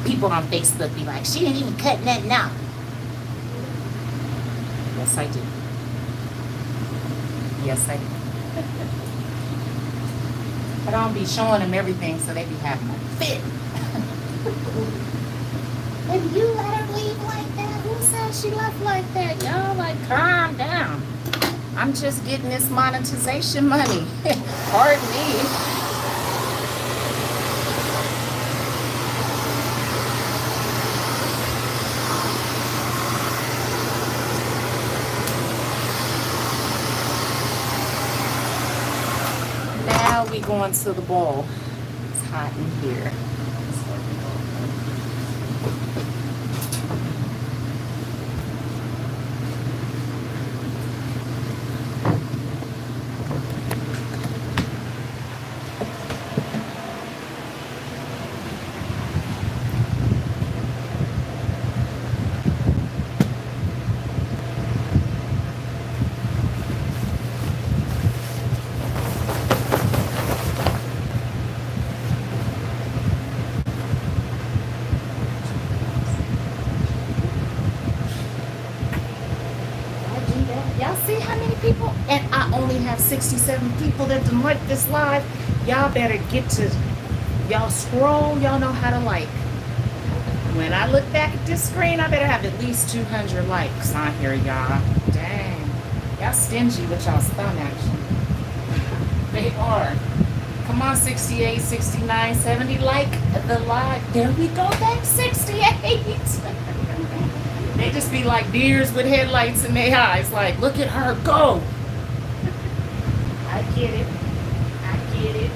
People on Facebook be like, she didn't even cut nothing out. Yes, I do. Yes, I do. But I don't be showing them everything, so they be having a fit. And you let her leave like that? Who said she left like that? Y'all, like, calm down. I'm just getting this monetization money. Pardon me. Now we going to the bowl. It's hot in here. Y'all see how many people? And I only have 67 people that done like this live. Y'all better get to, y'all scroll, y'all know how to like. When I look back at this screen, I better have at least 200 likes on here, y'all. Dang. Y'all stingy with y'all's thumb action. They are. Come on, 68, 69, 70, like the live. There we go, back 68. They just be like deers with headlights in their eyes, like, look at her go. I get it. I get it.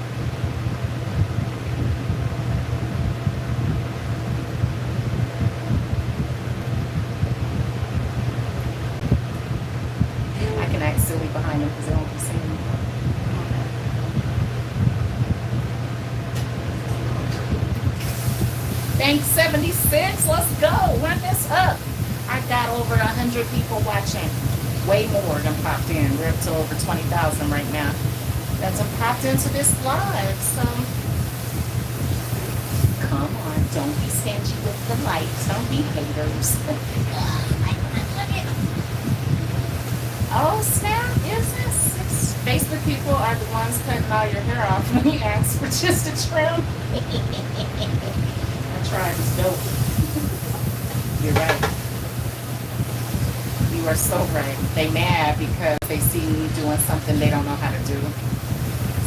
I can act silly behind them because they won't be seeing me. Thanks, 76. Let's go. Run this up. I got over 100 people watching. Way more than popped in. We're up to over 20,000 right now. That's popped into this live. So, come on. Don't be stingy with the likes. Don't be haters. Oh, snap. Is this? Facebook people are the ones cutting all your hair off when you ask for just a trim. I tried. It's dope. You're right. You are so right. They mad because they see me doing something they don't know how to do.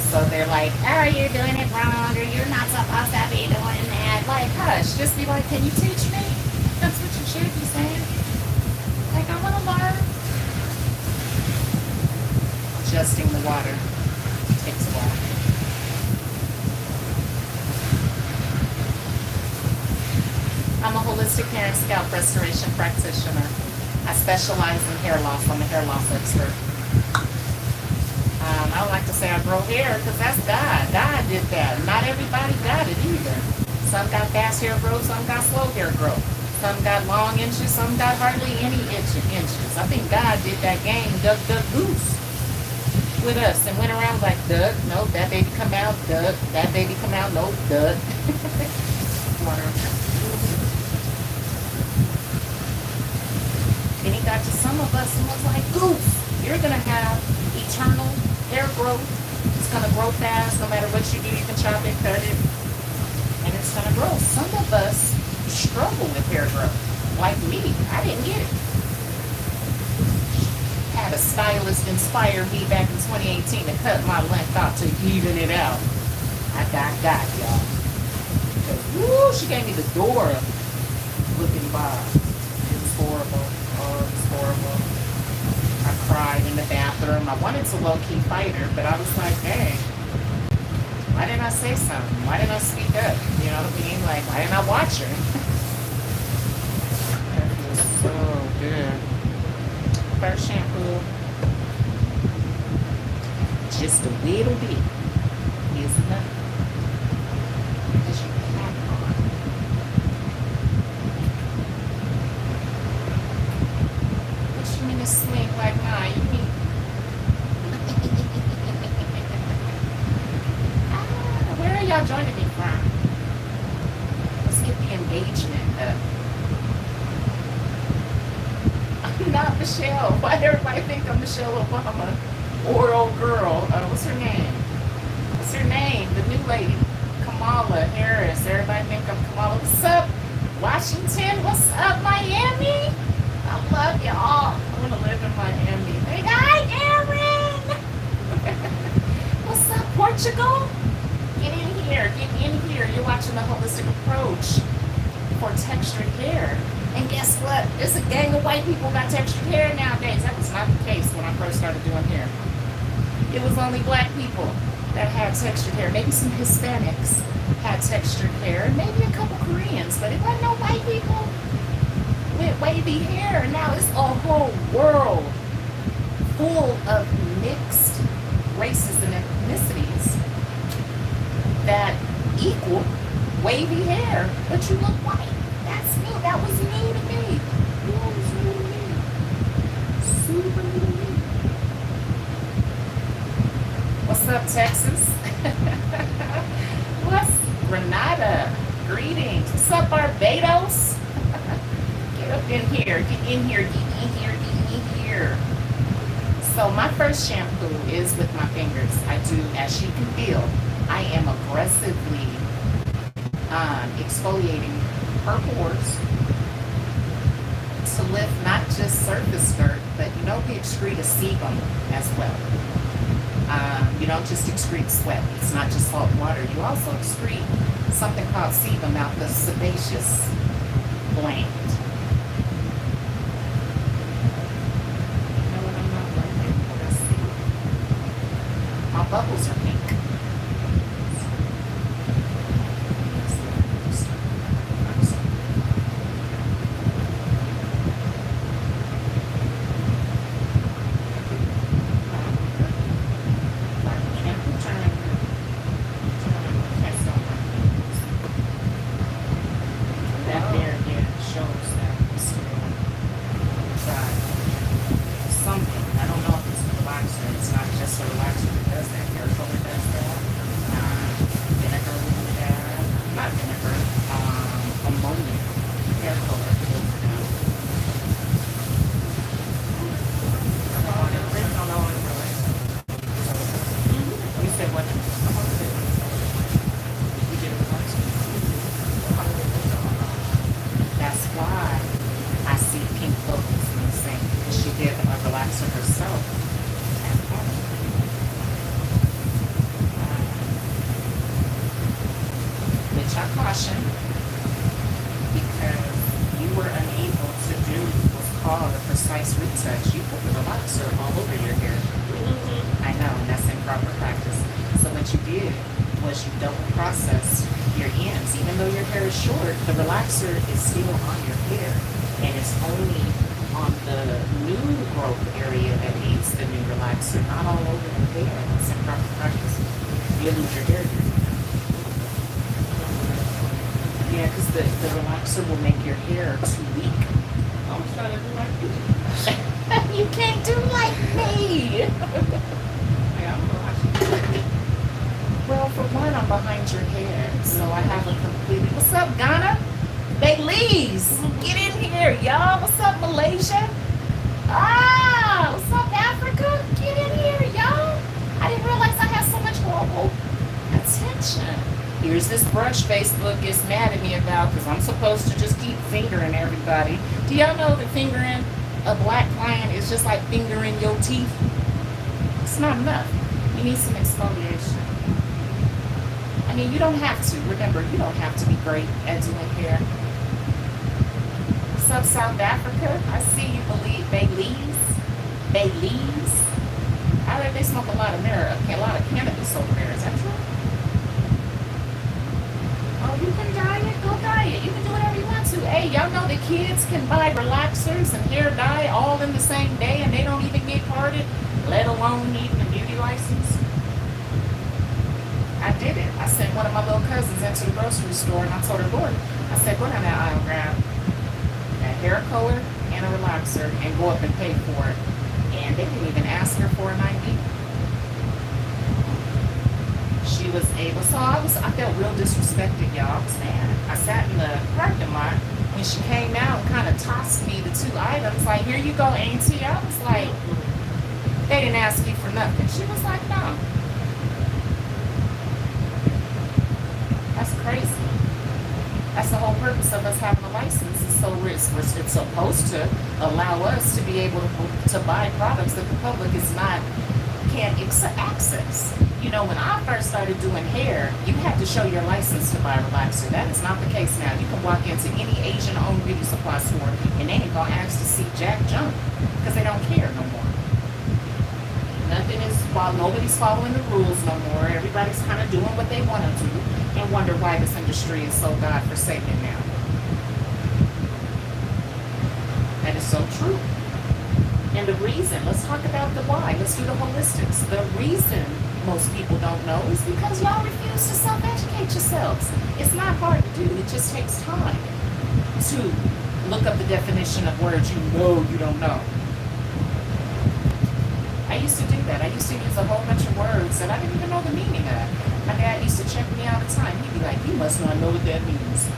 So they're like, oh, you're doing it wrong, or you're not supposed to be doing that. Like, hush, just be like, can you teach me? That's what you should be saying. Like, I want to learn. Adjusting the water takes a while. I'm a holistic hair and scalp restoration practitioner. I specialize in hair loss. I'm a hair loss expert. I don't like to say I grow hair because that's God. God did that. Not everybody got it either. Some got fast hair growth, some got slow hair growth. Some got long inches, some got hardly any inches. I think God did that game, duck, duck, goose, with us and went around like, duck, nope, that baby come out, duck, that baby come out, nope, duck. And he got to some of us and was like, goof, you're going to have eternal hair growth. It's going to grow fast no matter what you do. You can chop it, cut it, and it's going to grow. Some of us struggle with hair growth. Like me, I didn't get it. Had a stylist inspire me back in 2018 to cut my length out to even it out. I got y'all. Because, woo, she gave me the door looking by. It was horrible. Oh, it was horrible. I cried in the bathroom. I wanted to low-key fight her, but I was like, hey, why didn't I say something? Why didn't I speak up? You know what I mean? Like, why didn't I watch her? That feels so good. First shampoo, just a little bit is enough. Because you have on. What you mean to swing like, nah, you mean? Where are y'all joining me from? Let's get the engagement Why everybody think I'm Michelle Obama or old girl? What's her name? What's her name? The new lady, Kamala Harris. Everybody think I'm Kamala. What's up, Washington? What's up, Miami? I love y'all. I want to live in Miami. Hey, hi, Aaron. What's up, Portugal? Get in here. Get in here. You're watching the holistic approach for textured hair. And guess what? There's a gang of white people got textured hair nowadays. That was not the case when I first started doing hair. It was only black people that had textured hair. Maybe some Hispanics had textured hair, and maybe a couple Koreans, but it wasn't no white people with wavy hair. Now it's a whole world full of mixed races and ethnicities that equal wavy hair, but you look white. That's me. That was new to me. That was new to me. Super new to me. What's up, Texas? What's Grenada? Greetings. What's up, Barbados? Get up in here. Get in here. Get in here. Get in here. So my first shampoo is with my fingers. I do, as you can feel, I am aggressively exfoliating her pores to lift not just surface dirt, but you know we excrete a sebum as well. You don't just excrete sweat. It's not just salt water. You also excrete something called sebum out the sebaceous gland. You know what I'm not learning? Let's see. My bubbles are pink. Facebook gets mad at me about because I'm supposed to just keep fingering everybody. Do y'all know that fingering a black client is just like fingering your teeth? It's not enough. You need some exfoliation. I mean, you don't have to. Remember, you don't have to be great at doing hair. What's up, South Africa? I see you, Belize. I heard they smoke a lot of cannabis over there. Is that true? Oh, you can diet? Go diet. You can do whatever you want to. Hey, y'all know that kids can buy relaxers and hair dye all in the same day and they don't even get carded, let alone needing a beauty license? I did it. I sent one of my little cousins into the grocery store and I told her, Lord, I said, go down that aisle, grab a hair color and a relaxer and go up and pay for it. And they didn't even ask her for an ID. She was able, so I felt real disrespected, y'all. I was mad. I sat in the parking lot when she came out and kind of tossed me the 2 items, like, here you go, auntie. I was like, they didn't ask you for nothing. She was like, no. That's crazy. That's the whole purpose of us having a license. Is so it's supposed to allow us to be able to buy products that the public can't access. You know, when I first started doing hair, you had to show your license to buy a relaxer. That is not the case now. You can walk into any Asian-owned beauty supply store and they ain't gonna ask to see jack junk because they don't care no more. Nobody's following the rules no more. Everybody's kind of doing what they want to do and wonder why this industry is so godforsaken now. That is so true. And the reason, let's talk about the why. Let's do the holistics. The reason most people don't know is because y'all refuse to self-educate yourselves. It's not hard to do. It just takes time to look up the definition of words you know you don't know. I used to do that. I used to use a whole bunch of words that I didn't even know the meaning of. My dad used to check me all the time. He'd be like, you must not know what that means.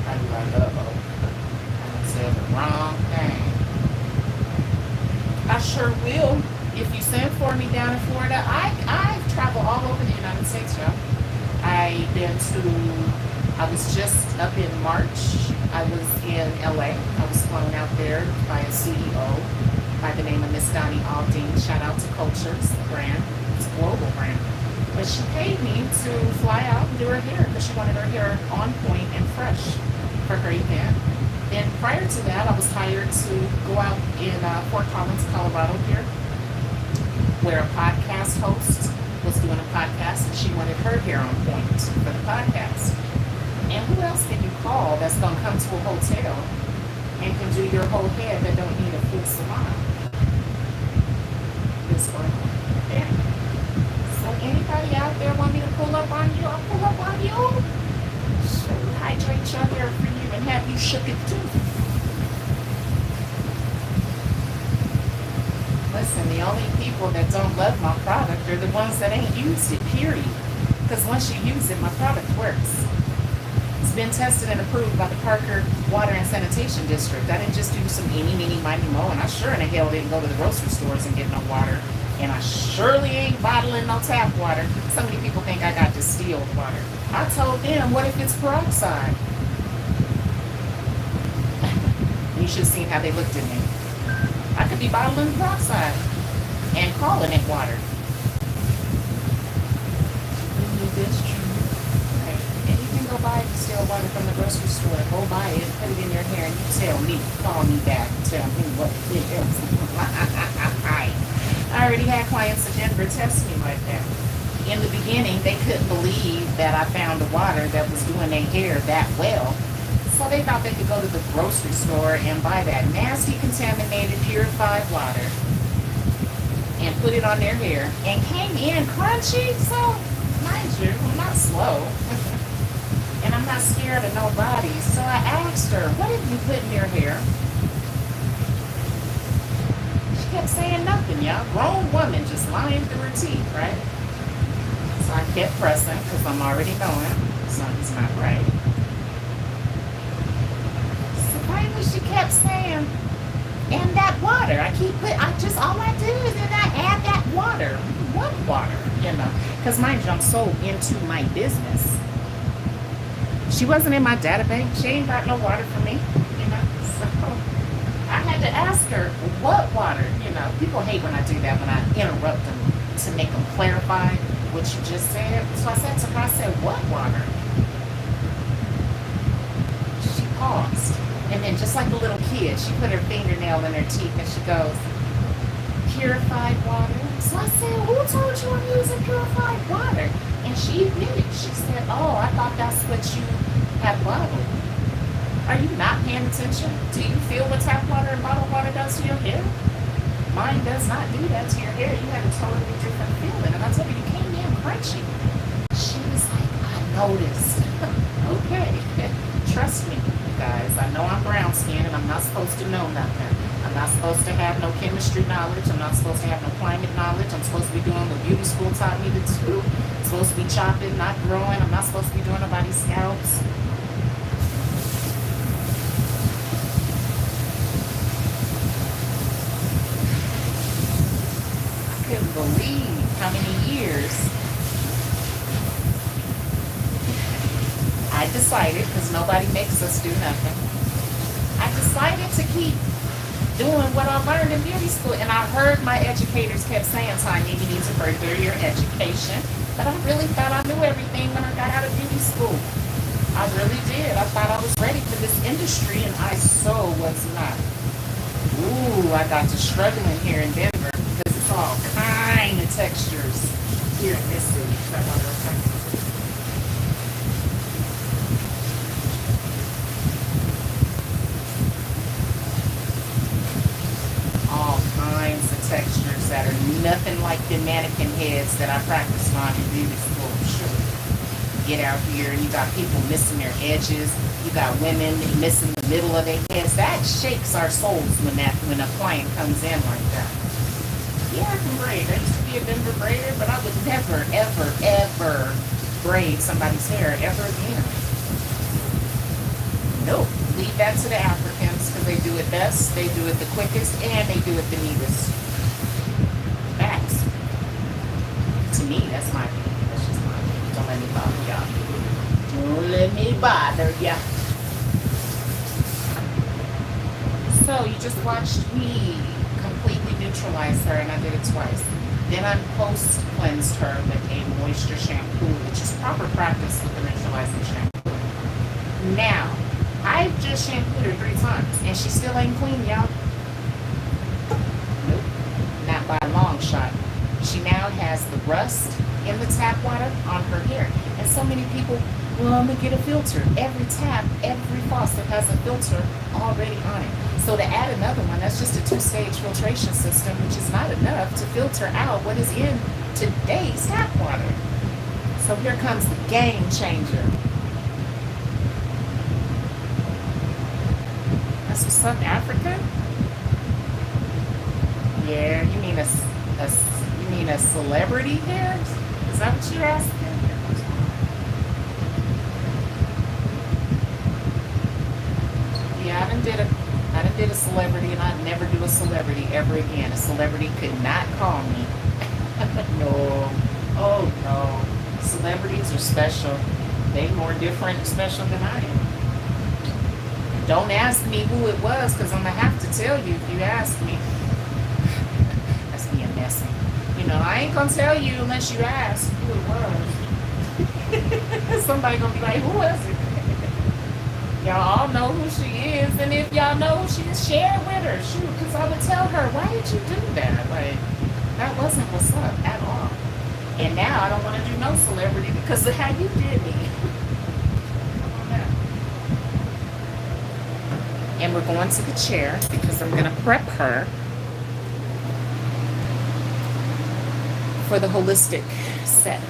I'd be like, uh-oh. I said the wrong thing. I sure will. If you send for me down in Florida, I've traveled all over the United States, y'all. I was just up in March. I was in LA. I was flown out there by a CEO by the name of Miss Donnie Aldine. Shout out to Cultures, the brand. It's a global brand. But she paid me to fly out and do her hair because she wanted her hair on point and fresh for her event. Then prior to that, I was hired to go out in Fort Collins, Colorado here, where a podcast host was doing a podcast and she wanted her hair on point for the podcast. And who else can you call that's going to come to a hotel and can do your whole head that don't need a full salon? This one. Yeah. So anybody out there want me to pull up on you? I'll pull up on you. So hydrate your hair for you and have you shook it too. Listen, the only people that don't love my product are the ones that ain't used it, period. Because once you use it, my product works. It's been tested and approved by the Parker Water and Sanitation District. I didn't just do some eeny, meeny, miny, mo, and I sure in the hell didn't go to the grocery stores and get no water. And I surely ain't bottling no tap water. So many people think I got distilled water. I told them, what if it's peroxide? You should have seen how they looked at me. I could be bottling peroxide and calling it water. This true. Right. And you can go buy distilled water from the grocery store. Go buy it, put it in your hair, and you tell me, call me back, and tell me what it is. I already had clients in Denver test me like that. In the beginning, they couldn't believe that I found a water that was doing their hair that well. So they thought they could go to the grocery store and buy that nasty, contaminated, purified water and put it on their hair and came in crunchy. So, mind you, I'm not slow and I'm not scared of nobody. So I asked her, what did you put in your hair? She kept saying nothing, y'all. Grown woman just lying through her teeth, right? So I kept pressing because I'm already knowing something's not right. Finally, she kept saying, and that water, all I do is then I add that water. What water? You know, because mind you, I'm so into my business. She wasn't in my database. She ain't got no water for me, you know. So I had to ask her, what water? You know, people hate when I do that, when I interrupt them to make them clarify what you just said. So I said to her, I said, what water? She paused. And then just like a little kid, she put her fingernail in her teeth and she goes, purified water? So I said, who told you I'm using purified water? And she admitted. She said, oh, I thought that's what you had bottled. Are you not paying attention? Do you feel what tap water and bottled water does to your hair? Mine does not do that to your hair. You had a totally different feeling. And I told her, you came in crunchy. She was like, I noticed. Okay. Trust me, you guys. I know I'm brown skinned and I'm not supposed to know nothing. I'm not supposed to have no chemistry knowledge. I'm not supposed to have no climate knowledge. I'm supposed to be doing what beauty school taught me to do. I'm supposed to be chopping, not growing. I'm not supposed to be doing nobody's scalps. believe how many years I decided, because nobody makes us do nothing, I decided to keep doing what I learned in beauty school. And I heard my educators kept saying, Tanya, you need to further your education. But I really thought I knew everything when I got out of beauty school. I really did. I thought I was ready for this industry, and I so was not. Ooh, I got to struggling here in Denver because it's all kind of textures here in this city. All kinds of textures that are nothing like the mannequin heads that I practiced on in beauty school. Sure. Get out here and you got people missing their edges. You got women missing the middle of their heads. That shakes our souls when a client comes in like that. Yeah, I can braid. I used to be a Denver braider, but I would never, ever, ever braid somebody's hair ever again. Nope. Leave that to the Africans because they do it best, they do it the quickest, and they do it the neatest. Facts. To me, that's my opinion. That's just my opinion. Don't let me bother y'all. Don't let me bother ya. So you just watched me completely neutralize her, and I did it twice. Then I post-cleansed her with a moisture shampoo, which is proper practice with the neutralizing shampoo. Now, I just shampooed her 3 times, and she still ain't clean, y'all. Nope, not by a long shot. She now has the rust in the tap water on her hair. And so many people, well, I'm gonna get a filter. Every tap, every faucet has a filter already on it. So to add another one, that's just a 2-stage filtration system, which is not enough to filter out what is in today's tap water. So here comes the game changer. That's what's up, Africa? Yeah, you mean a celebrity here? Is that what you're asking? Yeah, I done did a celebrity, and I'd never do a celebrity ever again. A celebrity could not call me. No. Oh no. Celebrities are special. They more different and special than I am. Don't ask me who it was, because I'm going to have to tell you if you ask me. That's being messy. You know, I ain't going to tell you unless you ask who it was. Somebody going to be like, who was it? Y'all all know who she is, and if y'all know who she is, share it with her. Shoot, because I would tell her, why did you do that? Like, that wasn't what's up at all. And now I don't want to do no celebrity because of how you did me. And we're going to the chair because I'm going to prep her for the holistic set.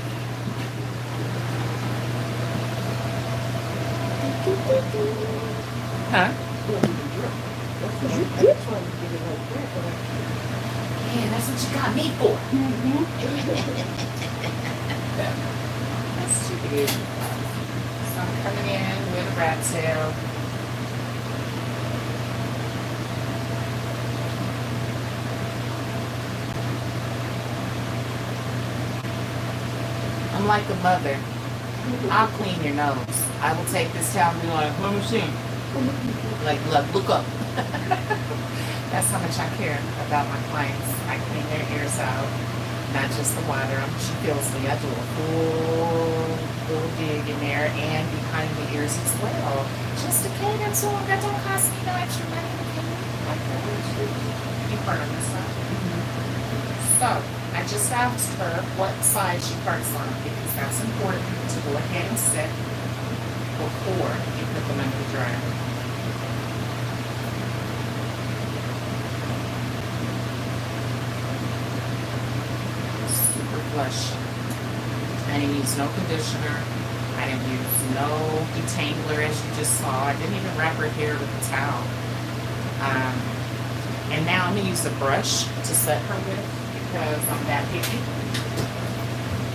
Huh? Yeah, that's what you got me for. That's too big. So I'm coming in with a rat tail. I'm like a mother. I'll clean your nose. I will take this towel and be like, let me see. Like, look up. That's how much I care about my clients. I clean their ears out, not just the water. She feels me. I do a full dig in there and behind the ears as well. Just to cater to them. That don't cost me no extra money to cater. Like that. You part on this side. So, I just asked her what side she parts on because that's important to go ahead and set before you put them under the dryer. Super flush. I didn't use no conditioner. I didn't use no detangler as you just saw. I didn't even wrap her hair with a towel. And now I'm going to use a brush to set her with. Because I'm that picky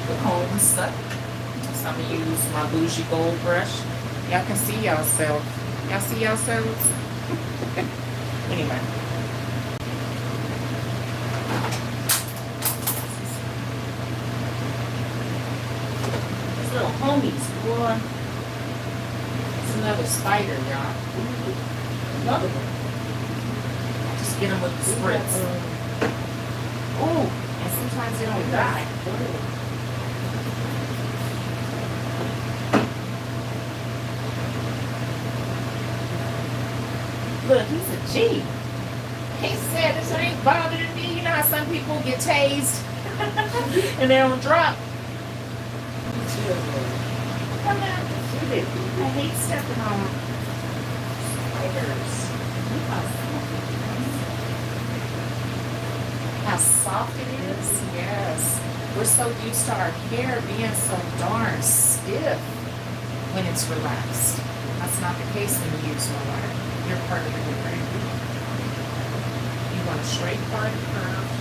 with comb and stuff. So I'm going to use my bougie gold brush. Y'all can see yourself. Y'all see yourselves? Anyway. Lord. It's another spider, y'all. Another one. Just get them with the spritz. Ooh, and sometimes they don't die. Look, he's a G. He said this ain't bothering me. You know how some people get tased and they don't drop. Come on, shoot it. I hate stepping on spiders. Look how soft it is. Yes. We're so used to our hair being so darn stiff when it's relaxed. That's not the case when you use no water. You're part of the good brain. You want a straight part, curved,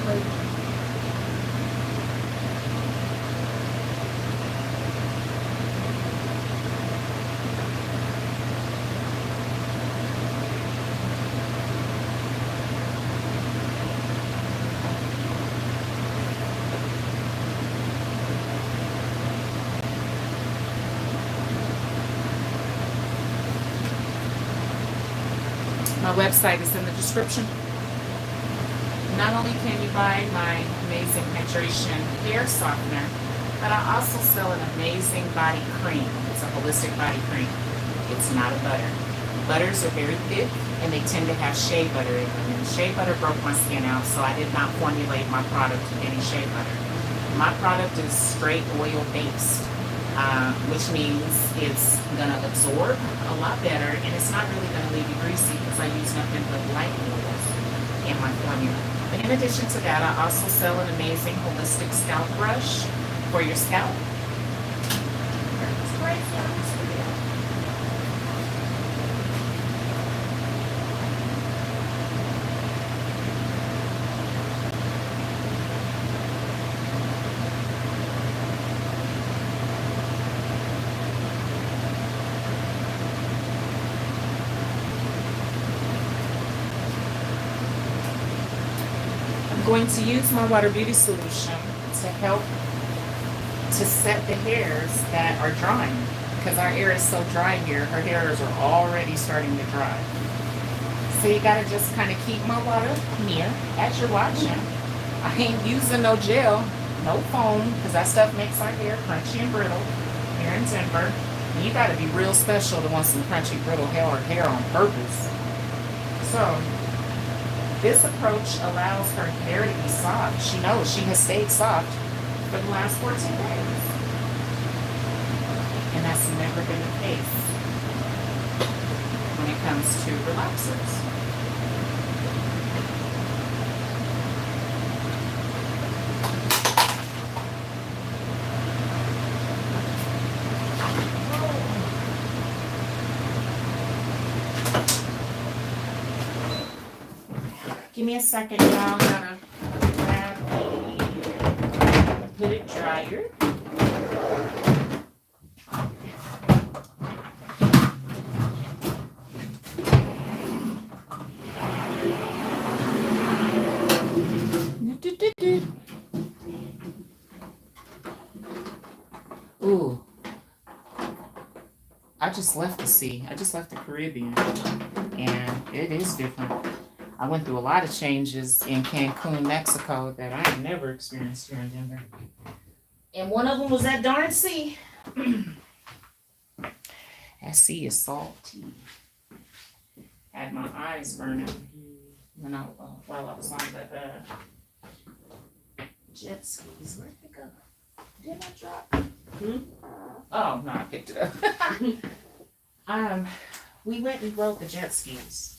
curved. My website is in the description. Not only can you buy my amazing hydration hair softener, but I also sell an amazing body cream. It's a holistic body cream. It's not a butter. Butters are very thick and they tend to have shea butter in them. And shea butter broke my skin out, so I did not formulate my product with any shea butter. My product is straight oil based. Which means it's gonna absorb a lot better, and it's not really gonna leave you greasy because I use nothing but light oils in my formula. But in addition to that, I also sell an amazing holistic scalp brush for your scalp. It's great. Going to use my water beauty solution to help to set the hairs that are drying, because our hair is so dry here. Her hairs are already starting to dry, so you got to just kind of keep my water near as you're watching. I ain't using no gel, no foam, because that stuff makes our hair crunchy and brittle here in Denver. And you got to be real special to want some crunchy brittle hair on purpose. So this approach allows her hair to be soft. She knows she has stayed soft for the last 14 days. And that's never been the case when it comes to relaxers. Give me a second, y'all. I'm gonna grab the hooded dryer. Ooh. I just left the sea. I just left the Caribbean. And it is different. I went through a lot of changes in Cancun, Mexico that I have never experienced here in Denver. And one of them was that darn sea. That sea is salty. Had my eyes burning when while I was on the jet skis. Where'd they go? Did I drop? Oh, no, I picked it up. We went and rode the jet skis.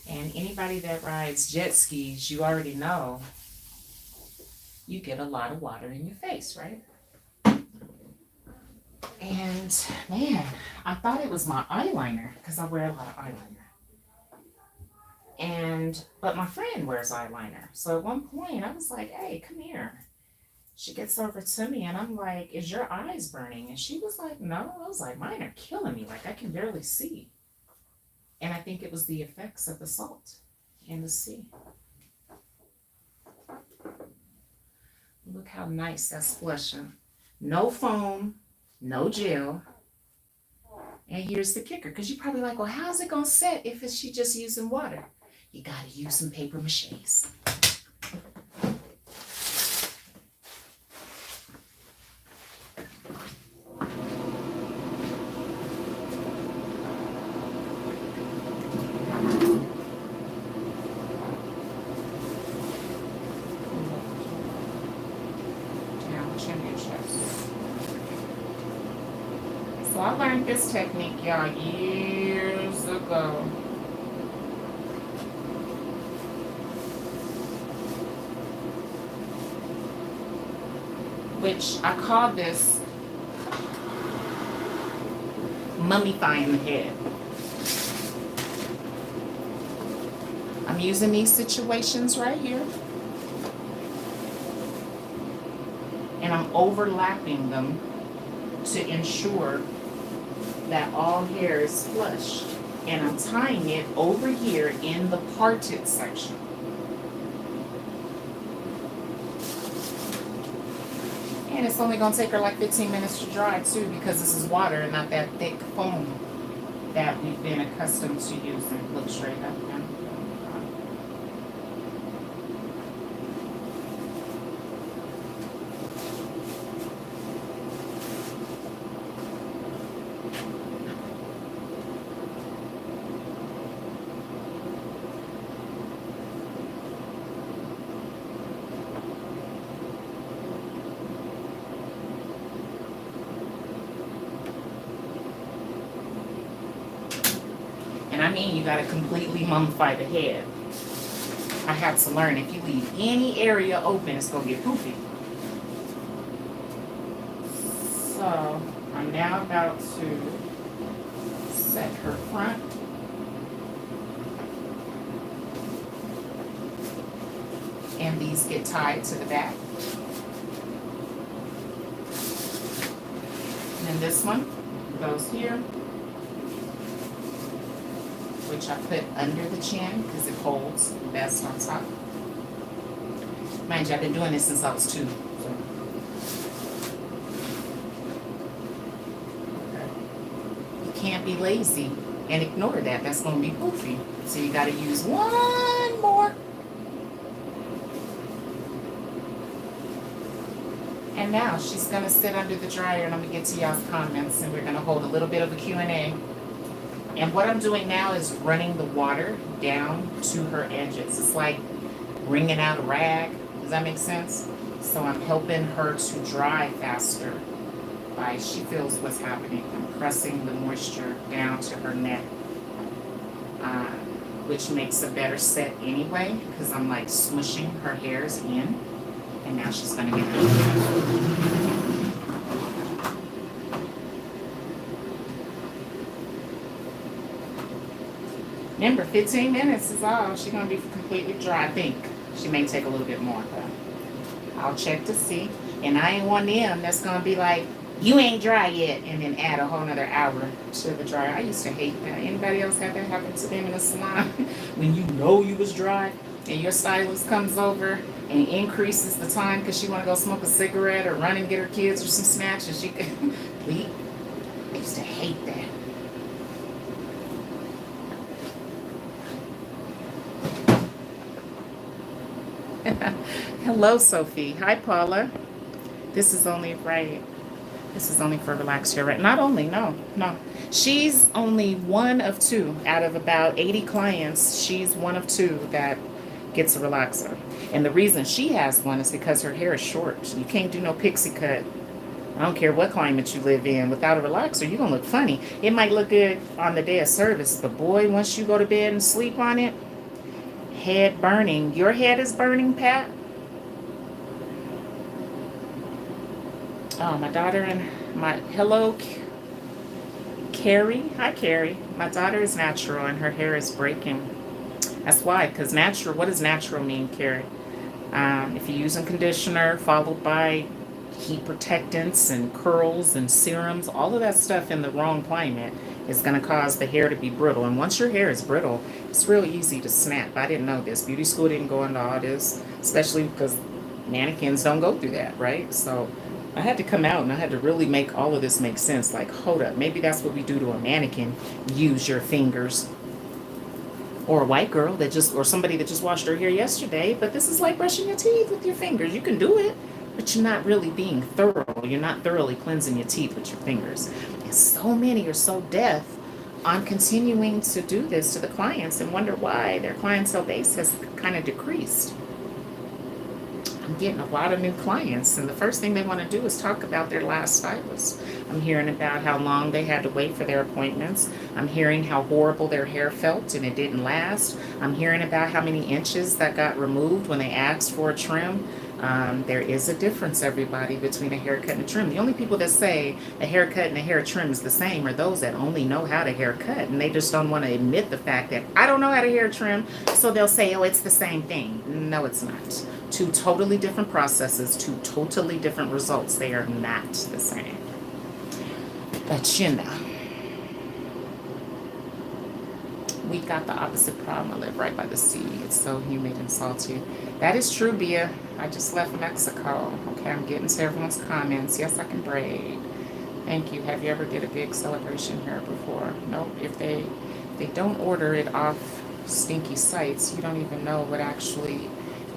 And anybody that rides jet skis, you already know you get a lot of water in your face, right? And man, I thought it was my eyeliner because I wear a lot of eyeliner. But my friend wears eyeliner. So at one point I was like, hey, come here. She gets over to me and I'm like, is your eyes burning? And she was like, no. I was like, mine are killing me. Like I can barely see. And I think it was the effects of the salt in the sea. Look how nice that's flushing. No foam, no gel. And here's the kicker, because you're probably like, well, how's it going to set if she just using water? You got to use some paper maches. So I learned this technique, y'all, years ago. Which I call this mummifying the head. I'm using these situations right here. And I'm overlapping them to ensure that all hair is flush. And I'm tying it over here in the parted section. And it's only going to take her like 15 minutes to dry too, because this is water and not that thick foam that we've been accustomed to using. Look straight up now. And I mean, you gotta completely mummify the head. I had to learn, if you leave any area open, it's gonna get poofy. So, I'm now about to set her front. And these get tied to the back. And then this one goes here, which I put under the chin because it holds best on top. Mind you, I've been doing this since I was 2. So. Okay. You can't be lazy and ignore that. That's going to be goofy. So you got to use one more. And now she's going to sit under the dryer, and I'm going to get to y'all's comments, and we're going to hold a little bit of a Q&A. And what I'm doing now is running the water down to her edges. It's like wringing out a rag. Does that make sense? So I'm helping her to dry faster by she feels what's happening. I'm pressing the moisture down to her neck, which makes a better set anyway, because I'm like smushing her hairs in. And now she's going to get it. Remember, 15 minutes is all. She's going to be completely dry. I think she may take a little bit more, but I'll check to see. And I ain't one of them that's going to be like, you ain't dry yet, and then add a whole nother hour to the dryer. I used to hate that. Anybody else have that happen to them in a salon? When you know you was dry and your stylist comes over and increases the time because she want to go smoke a cigarette or run and get her kids or some snacks, and she can leave. I used to hate that. Hello, Sophie. Hi, Paula. This is only right. This is only for relaxed hair, right? Not only, no. She's only one of 2 out of about 80 clients. She's one of 2 that gets a relaxer. And the reason she has one is because her hair is short. You can't do no pixie cut. I don't care what climate you live in. Without a relaxer, you're going to look funny. It might look good on the day of service, but boy, once you go to bed and sleep on it, head burning. Your head is burning, Pat? Oh, my daughter and hello, Carrie. Hi, Carrie. My daughter is natural and her hair is breaking. That's why, because natural, what does natural mean, Carrie? If you're using conditioner followed by heat protectants and curls and serums, all of that stuff in the wrong climate is going to cause the hair to be brittle. And once your hair is brittle, it's real easy to snap. I didn't know this. Beauty school didn't go into all this, especially because mannequins don't go through that, right? So I had to come out and I had to really make all of this make sense. Like, hold up, maybe that's what we do to a mannequin. Use your fingers. Or a white girl that just, or somebody that just washed her hair yesterday, but this is like brushing your teeth with your fingers. You can do it, but you're not really being thorough. You're not thoroughly cleansing your teeth with your fingers. And so many are so deaf on continuing to do this to the clients and wonder why their clientele base has kind of decreased. I'm getting a lot of new clients, and the first thing they want to do is talk about their last stylist. I'm hearing about how long they had to wait for their appointments. I'm hearing how horrible their hair felt and it didn't last. I'm hearing about how many inches that got removed when they asked for a trim. There is a difference, everybody, between a haircut and a trim. The only people that say a haircut and a hair trim is the same are those that only know how to haircut, and they just don't want to admit the fact that I don't know how to hair trim, so they'll say, oh, it's the same thing. No, it's not. Two totally different processes, two totally different results. They are not the same. But you know, we got the opposite problem. I live right by the sea. It's so humid and salty. That is true, Bia. I just left Mexico. Okay, I'm getting to everyone's comments. Yes, I can braid. Thank you. Have you ever did a big celebration here before? Nope. If they don't order it off stinky sites, you don't even know what actually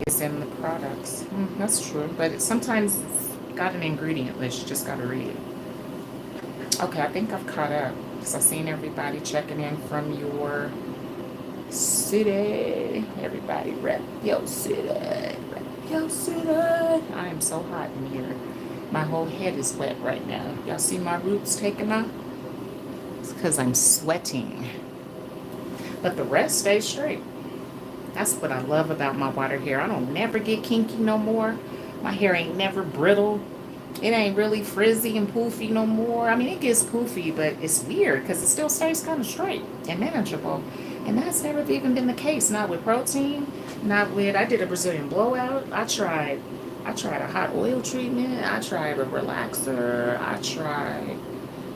is in the products. That's true. But sometimes it's got an ingredient list. You just got to read it. Okay, I think I've caught up because I've seen everybody checking in from your city. Everybody rep your city. Rep your city. I am so hot in here. My whole head is wet right now. Y'all see my roots taking off? It's because I'm sweating. But the rest stays straight. That's what I love about my water hair. I don't never get kinky no more. My hair ain't never brittle. It ain't really frizzy and poofy no more. I mean, it gets poofy, but it's weird because it still stays kind of straight and manageable. And that's never even been the case. Not with protein, not with, I did a Brazilian blowout. I tried a hot oil treatment. I tried a relaxer. I tried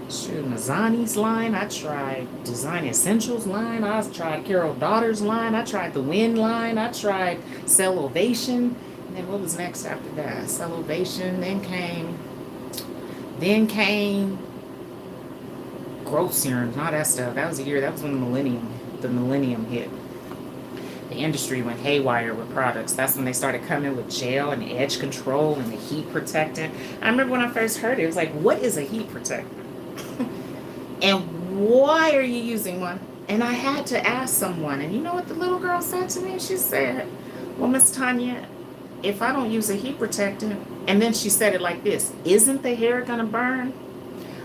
Mazzani's line. I tried Design Essentials line. I tried Carol Daughter's line. I tried the Wind line. I tried Cell Ovation. And then what was next after that? Cell Ovation. Then came growth serums and all that stuff. That was when the millennium hit. The industry went haywire with products. That's when they started coming with gel and edge control and the heat protectant. I remember when I first heard it, it was like, what is a heat protectant? And why are you using one? And I had to ask someone. And you know what the little girl said to me? She said, well, Miss Tanya, if I don't use a heat protectant, and then she said it like this, isn't the hair gonna burn?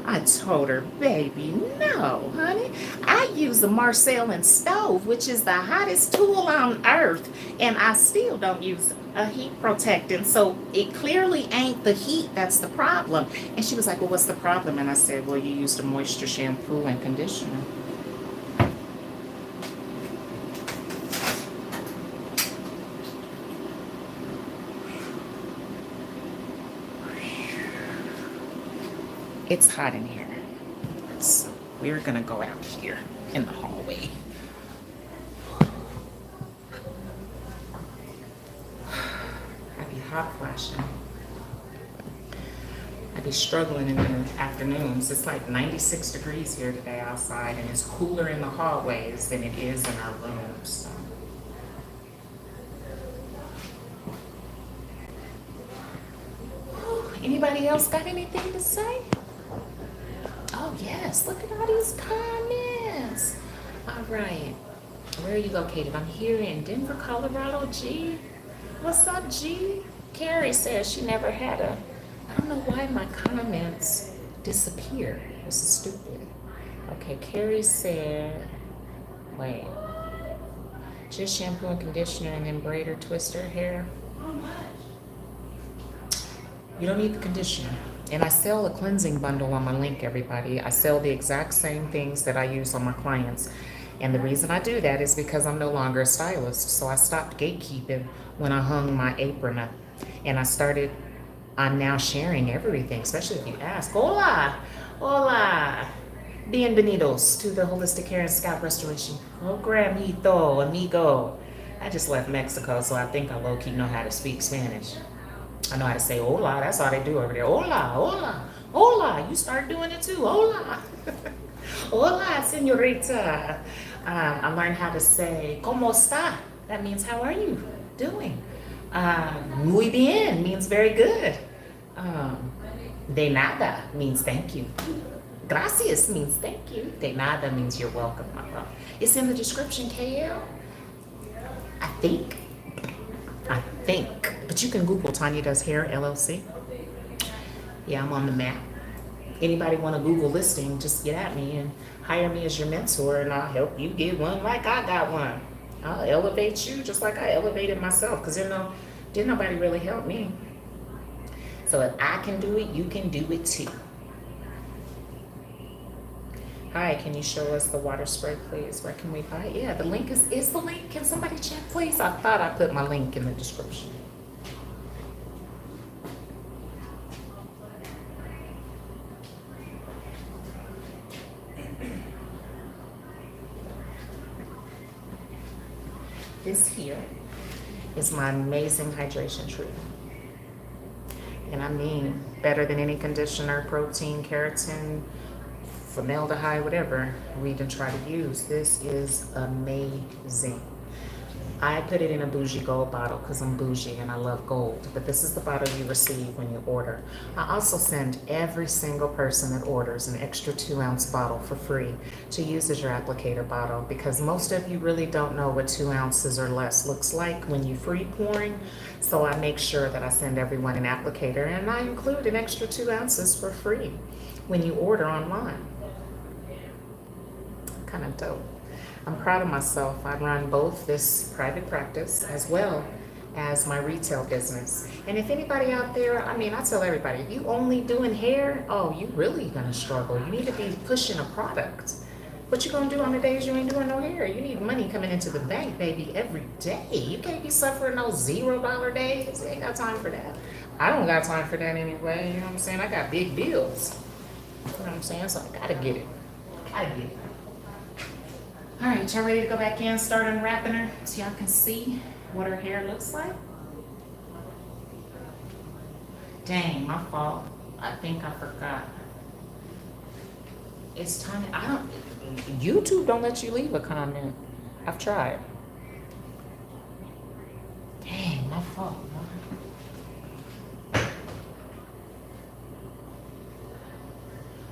I told her, baby, no, honey. I use a Marcellin stove, which is the hottest tool on earth, and I still don't use a heat protectant. So it clearly ain't the heat that's the problem. And she was like, well, what's the problem? And I said, well, you used a moisture shampoo and conditioner. It's hot in here. So we're gonna go out here in the hallway. I be hot flashing. I be struggling in the afternoons. It's like 96 degrees here today outside, and it's cooler in the hallways than it is in our rooms. So. Anybody else got anything to say? Oh, yes. Look at all these comments. All right. Where are you located? I'm here in Denver, Colorado. G. What's up, G? Carrie says she never had a... I don't know why my comments disappear. This is stupid. Okay, Carrie said... Wait. Just shampoo and conditioner and then braid or twist her hair. You don't need the conditioner. And I sell a cleansing bundle on my link, everybody. I sell the exact same things that I use on my clients. And the reason I do that is because I'm no longer a stylist. So I stopped gatekeeping when I hung my apron up. And I'm now sharing everything, especially if you ask. Hola, hola. Bienvenidos to the Holistic Hair and Scalp Restoration Programito, amigo. I just left Mexico, so I think I low-key know how to speak Spanish. I know how to say hola. That's all they do over there. Hola, hola, hola. You start doing it too. Hola. Hola, señorita. I learned how to say ¿Cómo está? That means how are you doing? Muy bien means very good. De nada means thank you. Gracias means thank you. De nada means you're welcome, my love. It's in the description, KL. I think. But you can Google Tanya Does Hair, LLC. Yeah, I'm on the map. Anybody want a Google listing, just get at me and hire me as your mentor, and I'll help you get one like I got one. I'll elevate you just like I elevated myself, because didn't nobody really help me. So if I can do it, you can do it too. Hi, can you show us the water spray, please? Where can we buy it? Yeah, the link is the link. Can somebody check, please? I thought I put my link in the description. This here is my amazing hydration treatment. And I mean, better than any conditioner, protein, keratin, formaldehyde, whatever we can try to use. This is amazing. I put it in a bougie gold bottle because I'm bougie and I love gold, but this is the bottle you receive when you order. I also send every single person that orders an extra 2-ounce bottle for free to use as your applicator bottle, because most of you really don't know what 2 ounces or less looks like when you free pouring. So I make sure that I send everyone an applicator, and I include an extra 2 ounces for free when you order online. Kind of dope. I'm proud of myself. I run both this private practice as well as my retail business. And if anybody out there, I mean, I tell everybody, if you only doing hair, oh, you really gonna struggle. You need to be pushing a product. What you gonna do on the days you ain't doing no hair? You need money coming into the bank, baby, every day. You can't be suffering those $0 days. You ain't got time for that. I don't got time for that anyway. You know what I'm saying? I got big bills. You know what I'm saying? So I gotta get it. Gotta get it. All right, y'all ready to go back in, start unwrapping her so y'all can see what her hair looks like? Dang, my fault. I think I forgot. It's Tanya. YouTube don't let you leave a comment. I've tried. Dang, my fault.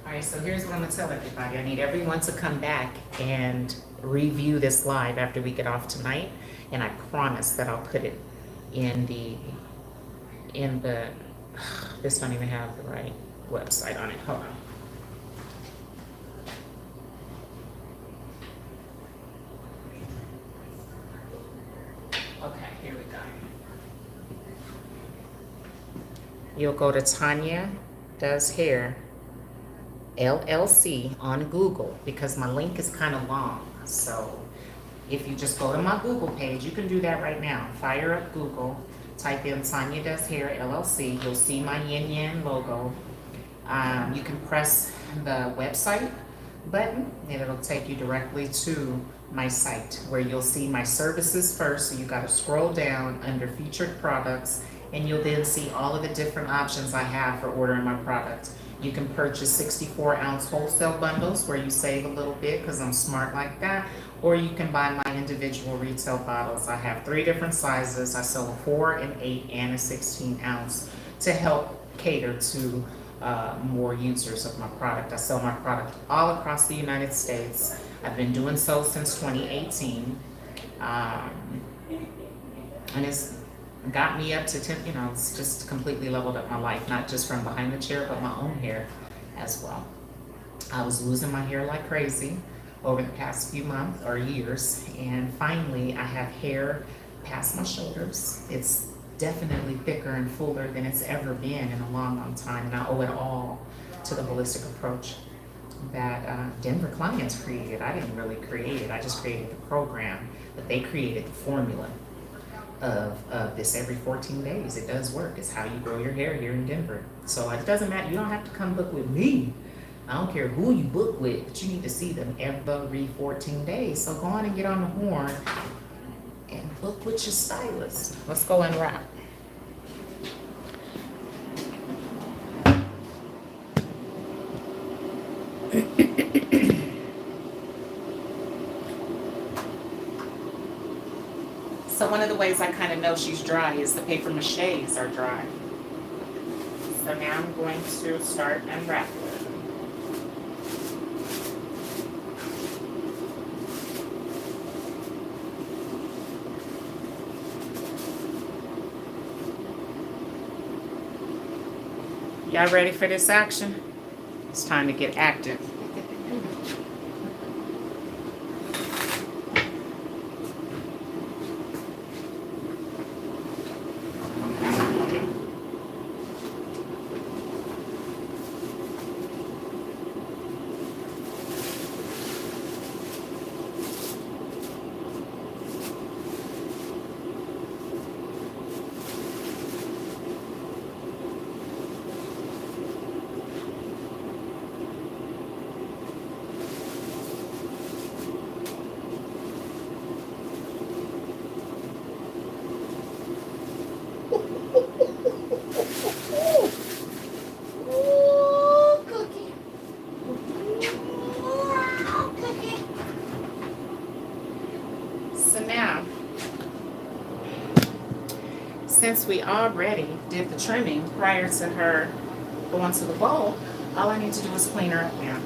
All right, so here's what I'm gonna tell everybody. I need everyone to come back and review this live after we get off tonight, and I promise that I'll put it in the this don't even have the right website on it. Hold on. Okay, here we go. You'll go to Tanya Does Hair, LLC on Google, because my link is kind of long. So if you just go to my Google page, you can do that right now. Fire up Google, type in Tanya Does Hair, LLC. You'll see my yin yang logo. You can press the website button and it'll take you directly to my site, where you'll see my services first. So you got to scroll down under featured products, and you'll then see all of the different options I have for ordering my product. You can purchase 64-ounce wholesale bundles where you save a little bit, because I'm smart like that, or you can buy my individual retail bottles. I have 3 different sizes. I sell a 4, an 8, and a 16-ounce to help cater to more users of my product. I sell my product all across the United States. I've been doing so since 2018, and it's got me up to 10, it's just completely leveled up my life, not just from behind the chair, but my own hair as well. I was losing my hair like crazy over the past few months or years, and finally I have hair past my shoulders. It's definitely thicker and fuller than it's ever been in a long, long time, and I owe it all to the holistic approach that Denver clients created. I didn't really create it, I just created the program, but they created the formula of this every 14 days. It does work. It's how you grow your hair here in Denver. So it doesn't matter. You don't have to come book with me. I don't care who you book with, but you need to see them every 14 days. So go on and get on the horn and book with your stylist. Let's go and wrap. So one of the ways I kind of know she's dry is the paper maches are dry. So now I'm going to start unwrapping. Y'all ready for this action? It's time to get active. Since we already did the trimming prior to her going to the bowl, all I need to do is clean her up now.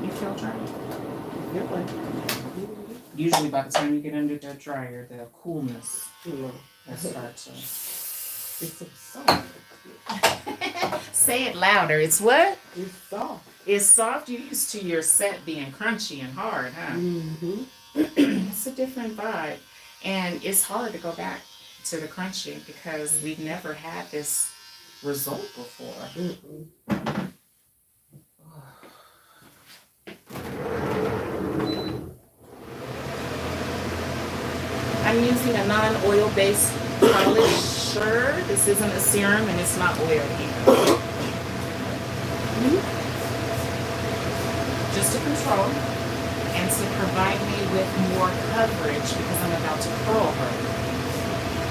You feel dry? Usually by the time you get under the dryer, the coolness will start to... It's so soft. Say it louder. It's what? It's soft. It's soft. You're used to your set being crunchy and hard, huh? Mm-hmm. It's a different vibe. And it's hard to go back to the crunchy because we've never had this result before. Mm-mm. I'm using a non-oil-based polisher. This isn't a serum and it's not oil either. Just to control and to provide me with more coverage because I'm about to curl her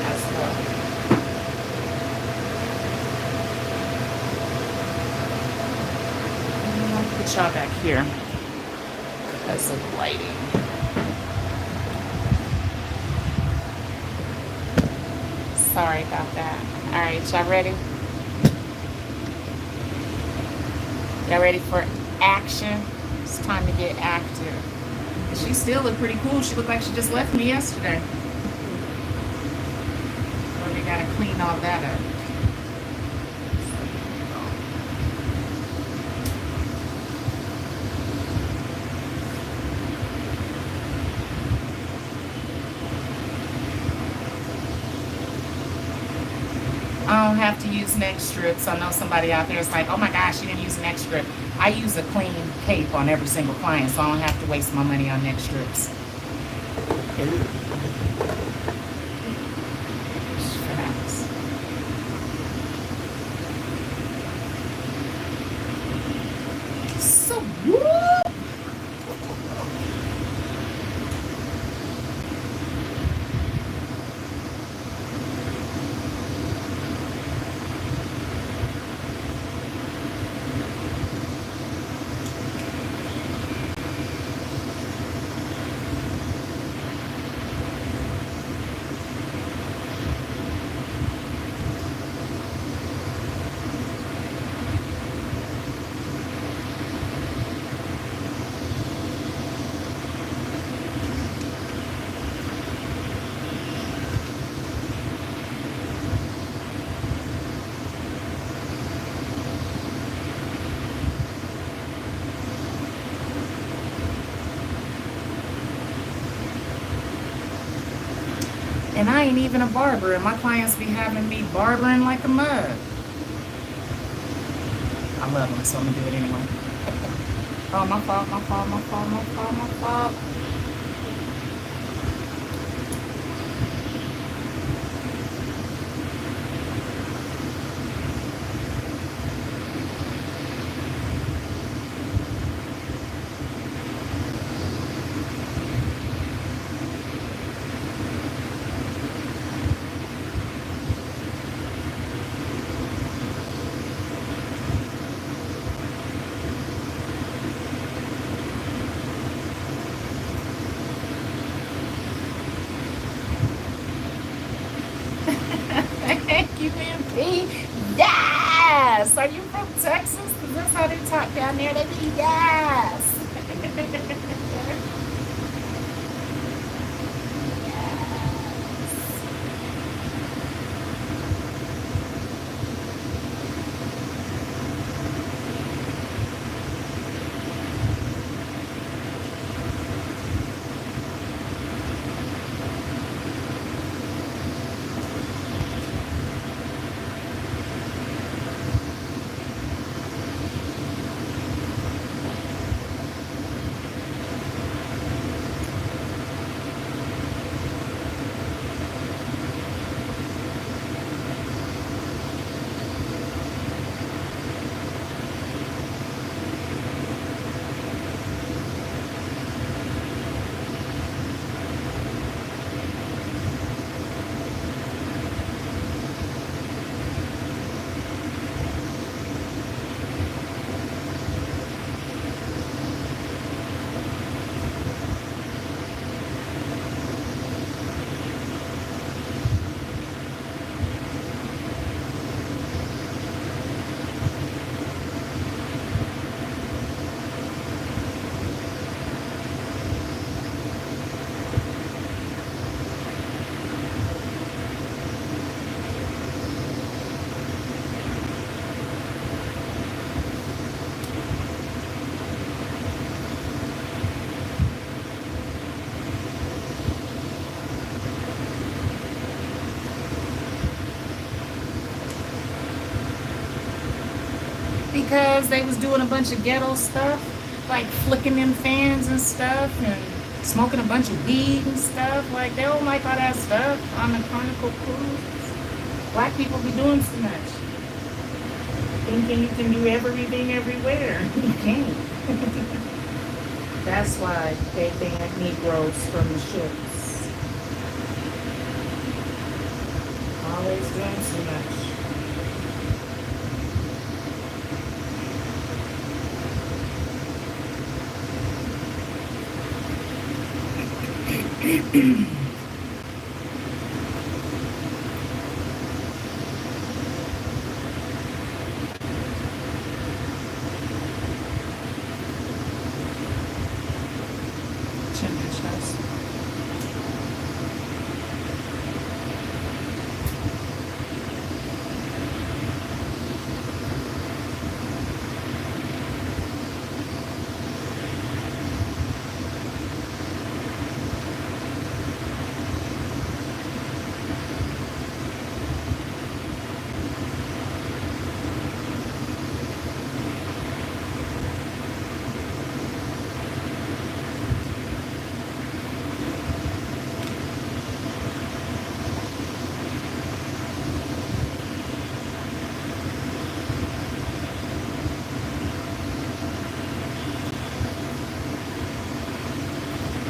as well. I'll put y'all back here because of lighting. Sorry about that. All right, y'all ready? Y'all ready for action? It's time to get active. She still look pretty cool. She looked like she just left me yesterday. Well, we gotta clean all that up. I don't have to use neck strips. I know somebody out there is like, oh my gosh, you didn't use a neck strip. I use a clean cape on every single client, so I don't have to waste my money on neck strips. So whoop. And I ain't even a barber, and my clients be having me barbering like a mug. I love them, so I'm gonna do it anyway. Oh, my fault, my fault, my fault, my fault, my fault. Yes. Are you from Texas? Because that's how they talk down there. They be yes. Because they was doing a bunch of ghetto stuff, like flicking them fans and stuff, and smoking a bunch of weed and stuff. Like, they don't like all that stuff on the Carnival cruise. Black people be doing too much. Thinking you can do everything everywhere. You can't. That's why they banned Negroes from the ships. Always doing too much.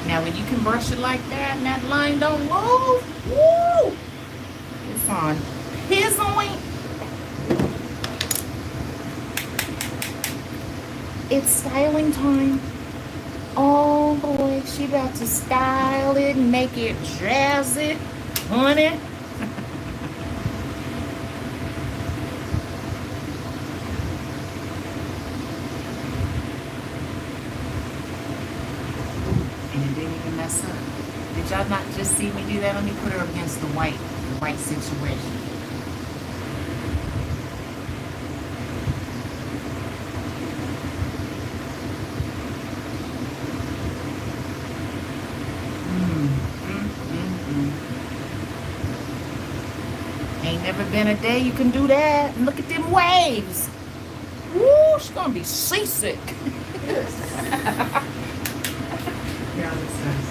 Now, when you can brush it like that and that line don't move, woo! It's on his point. It's styling time. Oh boy, she about to style it and make it jazzy, honey. And it didn't even mess up. Did y'all not just see me do that? Let me put her against the white situation. Ain't never been a day you can do that. And look at them waves. Woo, she's gonna be seasick. Yeah, that's nice.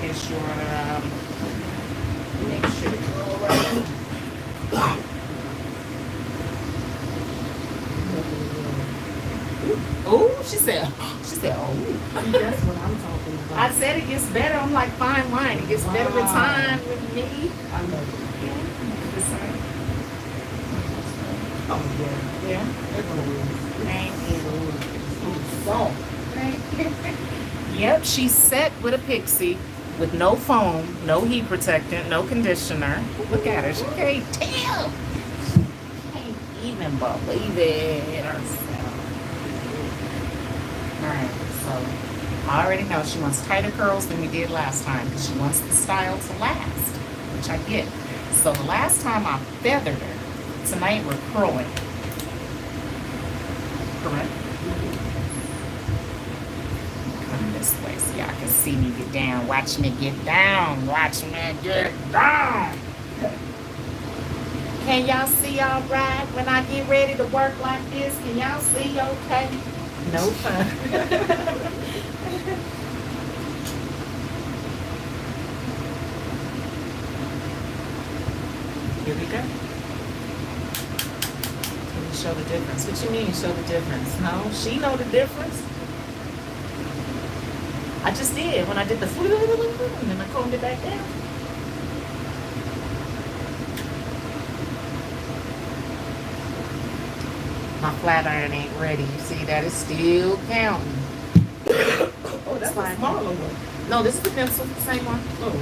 It's your, make sure it's all right. Oh, she said, oh. That's what I'm talking about. I said it gets better. I'm like fine wine. It gets better with time with me. I love it. The same. Oh, yeah. Yeah. Thank you. Salt. Thank you. Yep, she's set with a Pixie with no foam, no heat protectant, no conditioner. Look at her. She can't tell. even believe it herself. Alright, so I already know she wants tighter curls than we did last time because she wants the style to last, which I get. So the last time I feathered her, tonight we're curling. Correct? Come this way so y'all can see me get down. Watch me get down. Watch me get down. Can y'all see all right when I get ready to work like this? Can y'all see okay? No fun. Here we go. Can you show the difference? What you mean show the difference? No, she know the difference. I just did when I did the and then I combed it back down. My flat iron ain't ready. You see that? It's still counting. Oh, that's a smaller one. No, this is the pencil. Same one. Oh.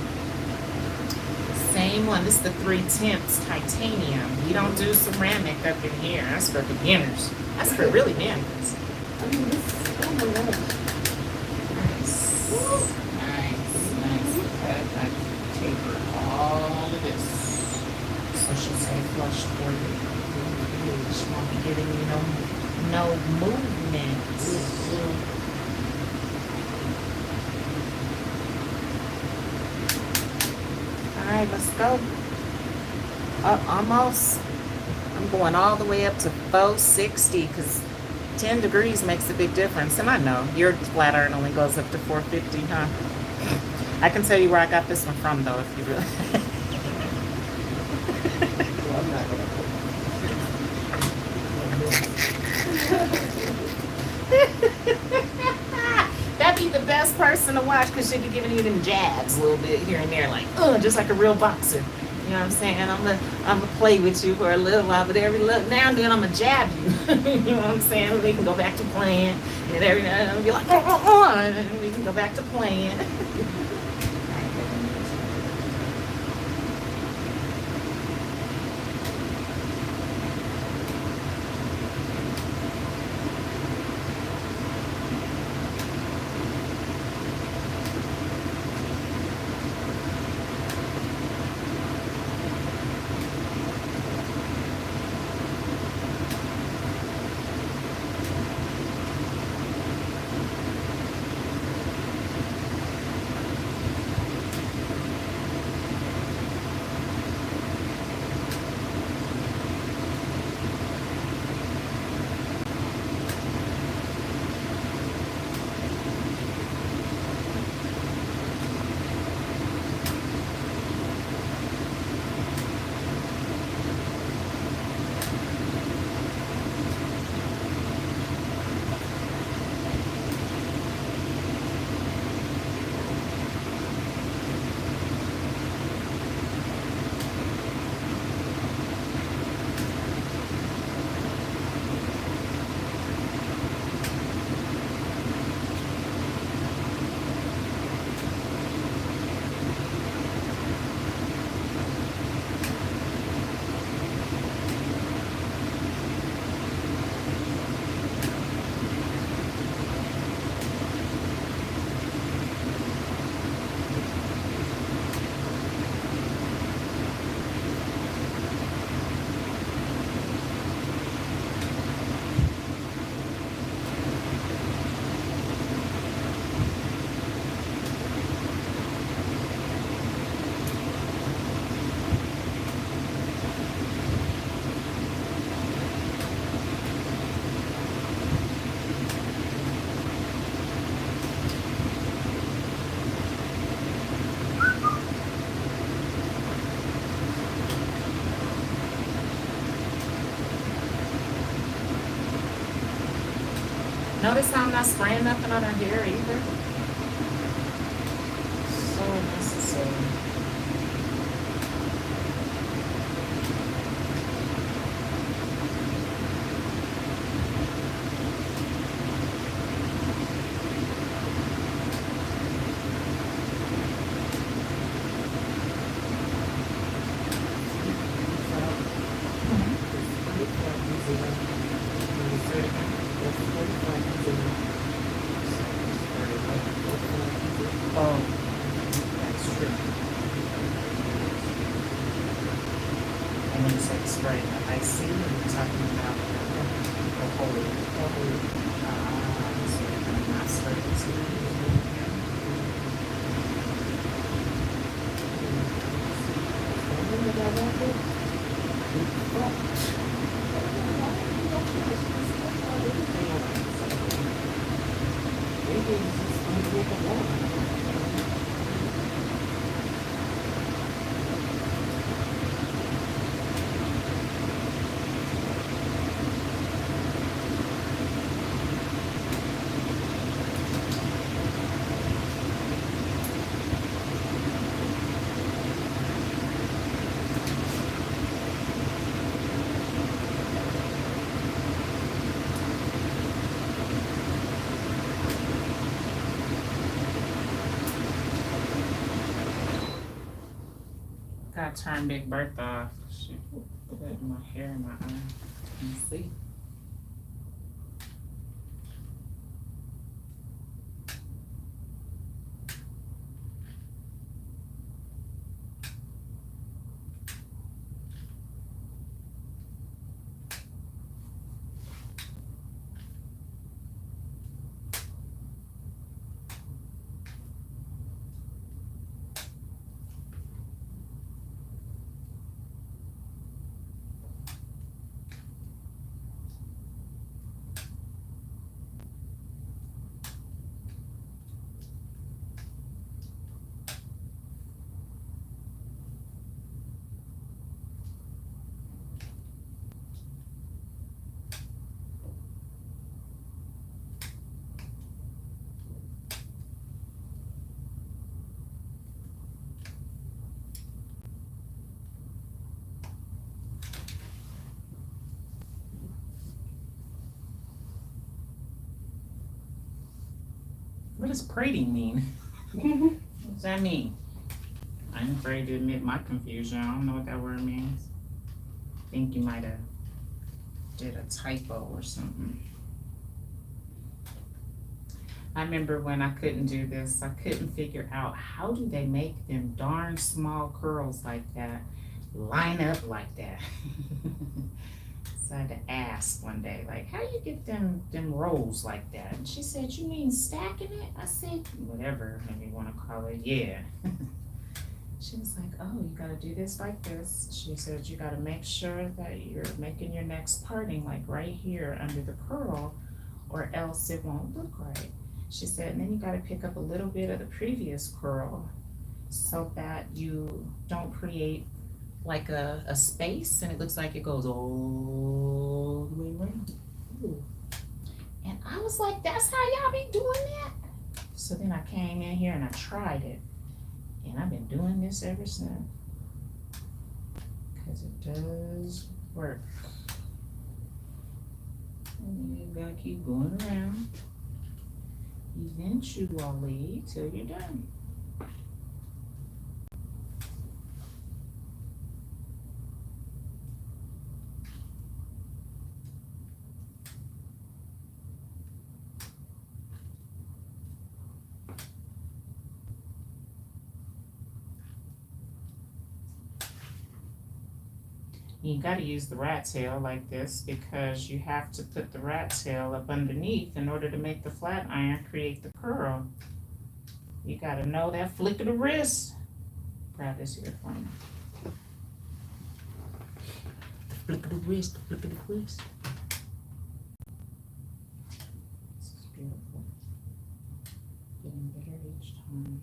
Same one. This is the 3/10 titanium. You don't do ceramic up in here. That's for beginners. That's for really managers. I mean, this, oh my gosh. Nice. I taper all of this. So she'll say flush for you. She won't be giving you no movement. All right, let's go. Almost. I'm going all the way up to 460 because 10 degrees makes a big difference. And I know your flat iron only goes up to 450, huh? I can tell you where I got this one from, though, if you really. Well, I'm not gonna That'd be the best person to watch because she'd be giving you them jabs a little bit here and there, like, just like a real boxer. You know what I'm saying? I'm gonna play with you for a little while, but every little now and then I'm gonna jab you. You know what I'm saying? We can go back to playing, and every now and then I'll be like, and we can go back to playing. Notice how I'm not spraying nothing on her hair either. So necessary. Oh, that's true. And when you say spray the icy, you're talking about the whole. So you're gonna not spray this Gotta turn Big Bertha off. She put my hair in my eye. Let's see. What does prating mean? What does that mean? I'm afraid to admit my confusion. I don't know what that word means. I think you might have did a typo or something. I remember when I couldn't do this, I couldn't figure out how do they make them darn small curls like that line up like that. So I had to ask one day, like, how you get them rolls like that? And she said, you mean stacking it? I said, whatever you want to call it, yeah. She was like, oh, you gotta do this like this. She said, you gotta make sure that you're making your next parting like right here under the curl, or else it won't look right. She said, and then you gotta pick up a little bit of the previous curl so that you don't create like a space and it looks like it goes all the way around. Ooh. And I was like, that's how y'all be doing that? So then I came in here and I tried it. And I've been doing this ever since. Because it does work. And you gotta keep going around. Eventually, till you're done. You gotta use the rat tail like this because you have to put the rat tail up underneath in order to make the flat iron create the curl. You gotta know that flick of the wrist. Grab this here for me. The flick of the wrist, the flick of the wrist. This is beautiful. Getting better each time.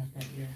about that ear.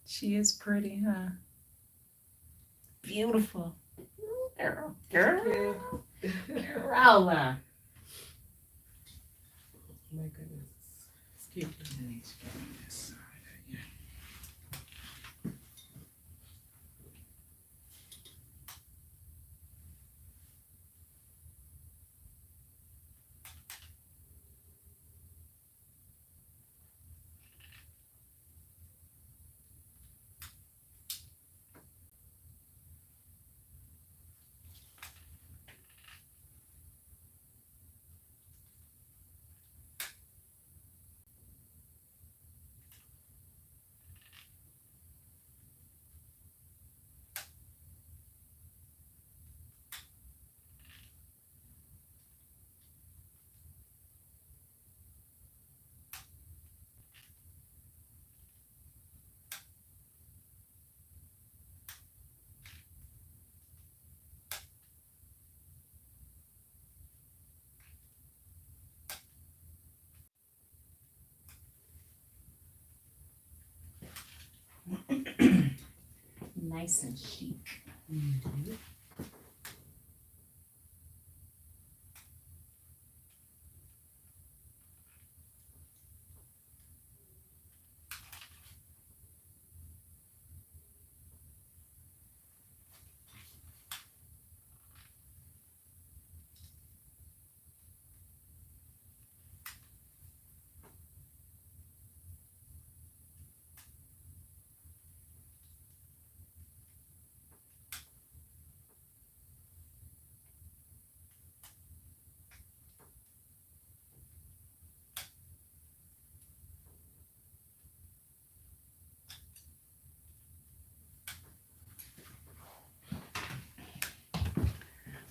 She is pretty, huh? Beautiful. Girl. Yeah. Girl. My goodness. Excuse me. I need to get on this side of you. Nice and chic. Mm-hmm.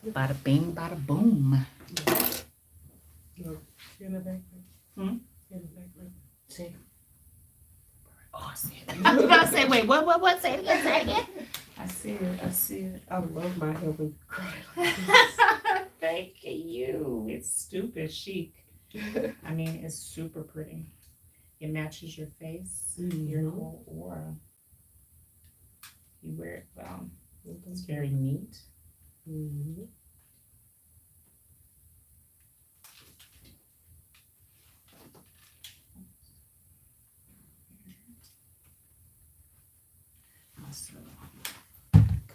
Bada bing, bada boom. Look, see in the back. Hmm? See in the back. See? Oh, I see it. I was about to say, wait, what? Say it again. I see it. I love my hair with cry. Thank you. It's stupid chic. I mean, it's super pretty. It matches your face, your whole aura. You wear it well. It's very neat. Mm-hmm. Also,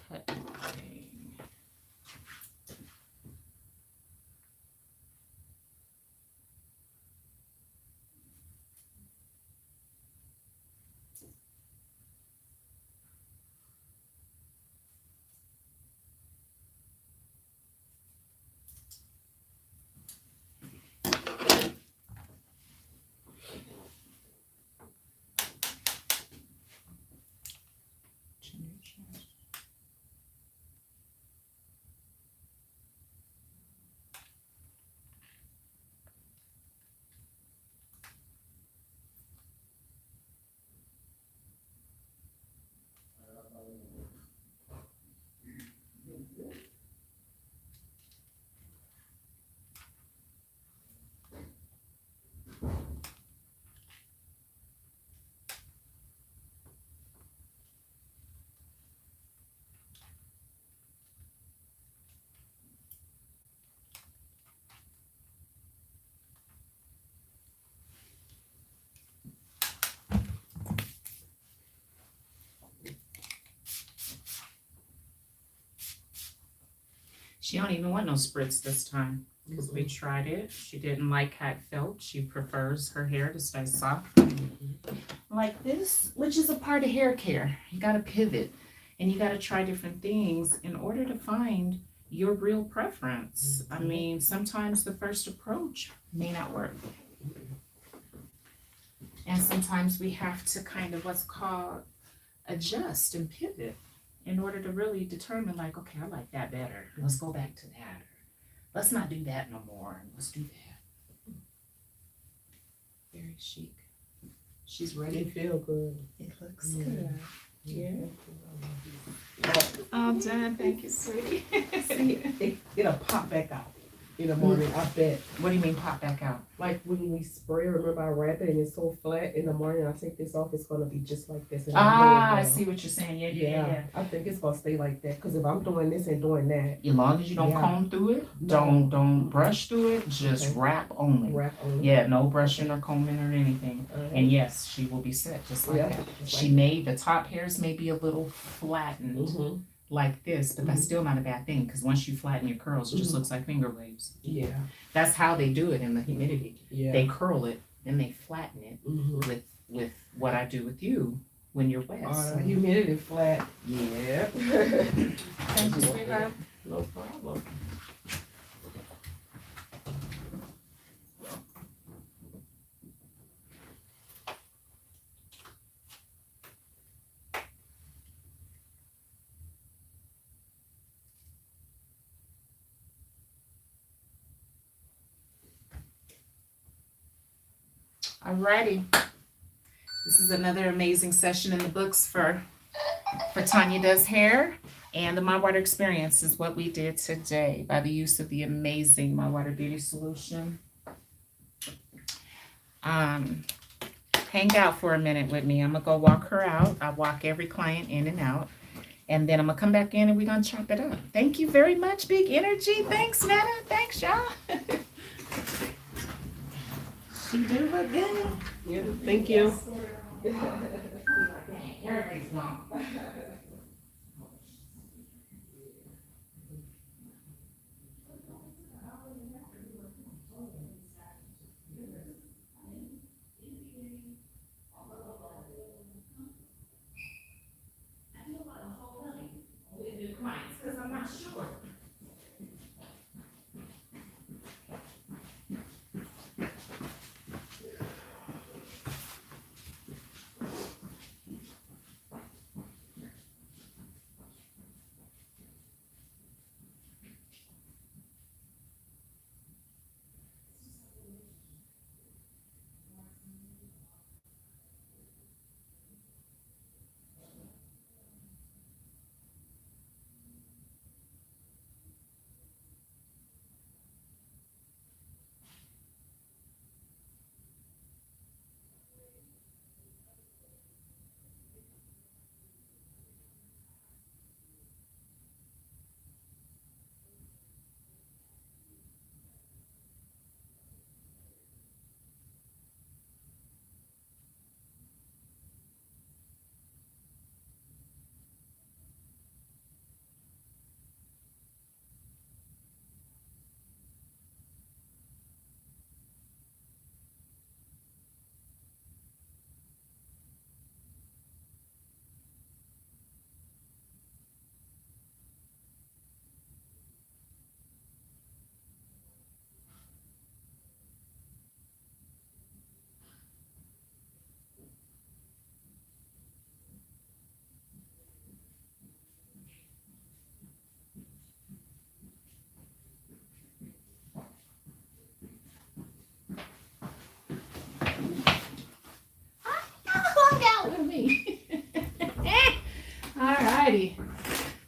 cut thing. She don't even want no spritz this time because we tried it. She didn't like how it felt. She prefers her hair to stay soft like this, which is a part of hair care. You got to pivot and you got to try different things in order to find your real preference. I mean, sometimes the first approach may not work. And sometimes we have to kind of what's called adjust and pivot in order to really determine, like, okay, I like that better. Let's go back to that. Let's not do that no more. Let's do that. Very chic. She's ready. It feel good. It looks good. Yeah. Oh, done. Thank you, sweetie. See, it'll pop back out in the morning, I bet. What do you mean pop back out? Like when we spray, remember I wrap it and it's so flat in the morning, I take this off, it's gonna be just like this. I see what you're saying. Yeah. I think it's gonna stay like that, because if I'm doing this and doing that. As long as you don't comb through it, don't brush through it, just wrap only. Wrap only. Yeah, no brushing or combing or anything. And yes, she will be set just like that. She may, the top hairs may be a little flattened like this, but that's still not a bad thing, because once you flatten your curls, it just looks like finger waves. Yeah. That's how they do it in the humidity. Yeah. They curl it, then they flatten it with what I do with you when you're wet. The humidity flat. Yeah. Thank you, sweetheart. No problem. Alrighty. This is another amazing session in the books for Tanya Does Hair. And the My Water experience is what we did today by the use of the amazing My Water Beauty Solution. Hang out for a minute with me. I'm going to go walk her out. I walk every client in and out. And then I'm going to come back in and we're going to chop it up. Thank you very much, Big Energy. Thanks, Netta. Thanks, y'all. She do look good. Yeah, thank you. Everybody's gone. Because I'm not sure. Alrighty,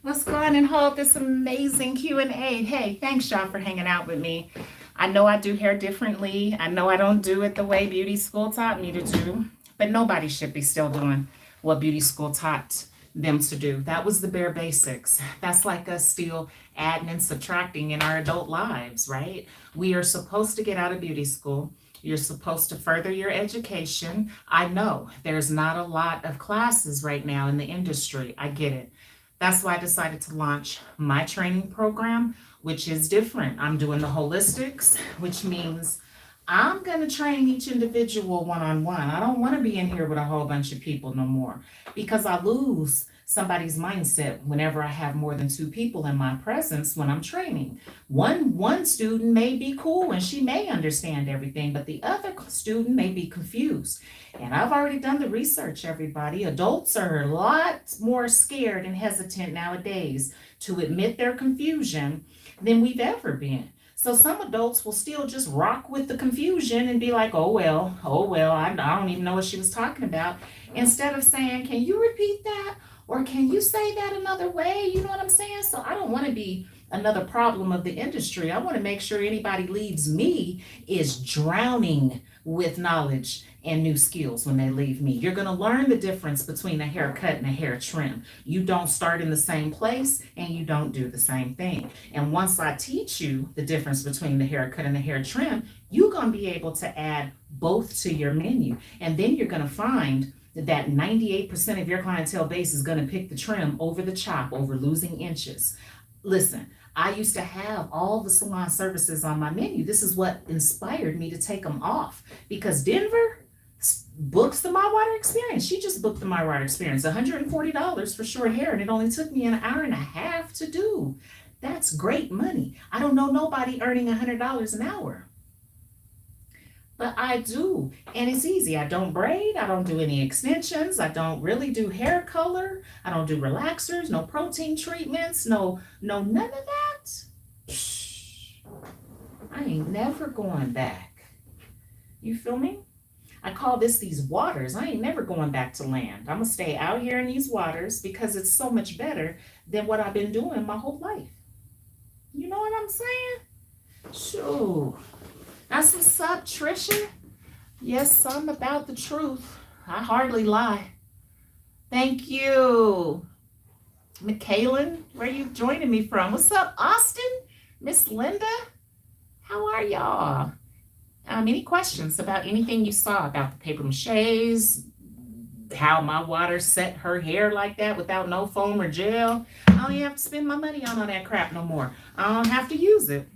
let's go on and hold this amazing Q&A. Hey, thanks y'all for hanging out with me. I know I do hair differently. I know I don't do it the way beauty school taught me to do, but nobody should be still doing what beauty school taught them to do. That was the bare basics. That's like us still adding and subtracting in our adult lives, right? We are supposed to get out of beauty school. You're supposed to further your education. I know there's not a lot of classes right now in the industry. I get it. That's why I decided to launch my training program, which is different. I'm doing the holistics, which means I'm going to train each individual one-on-one. I don't want to be in here with a whole bunch of people no more because I lose somebody's mindset whenever I have more than two people in my presence when I'm training. One student may be cool and she may understand everything, but the other student may be confused. And I've already done the research, everybody. Adults are a lot more scared and hesitant nowadays to admit their confusion than we've ever been. So some adults will still just rock with the confusion and be like, oh, well, I don't even know what she was talking about. Instead of saying, can you repeat that? Or can you say that another way? You know what I'm saying? So I don't want to be another problem of the industry. I want to make sure anybody leaves me is drowning with knowledge and new skills when they leave me. You're going to learn the difference between a haircut and a hair trim. You don't start in the same place and you don't do the same thing. And once I teach you the difference between the haircut and the hair trim, you're going to be able to add both to your menu. And then you're going to find that 98% of your clientele base is going to pick the trim over the chop, over losing inches. Listen, I used to have all the salon services on my menu. This is what inspired me to take them off because Denver books the My Water Experience. She just booked the My Water Experience, $140 for short hair, and it only took me an hour and a half to do. That's great money. I don't know nobody earning $100 an hour. But I do, and it's easy. I don't braid, I don't do any extensions, I don't really do hair color, I don't do relaxers, no protein treatments, no none of that. I ain't never going back. You feel me? I call this these waters. I ain't never going back to land. I'm gonna stay out here in these waters because it's so much better than what I've been doing my whole life. You know what I'm saying? Sure. That's what's up, Trisha. Yes, I'm about the truth. I hardly lie. Thank you. McKaylin, where are you joining me from? What's up, Austin? Miss Linda? How are y'all? Any questions about anything you saw about the paper maches, how my water set her hair like that without no foam or gel? I don't even have to spend my money on all that crap no more. I don't have to use it.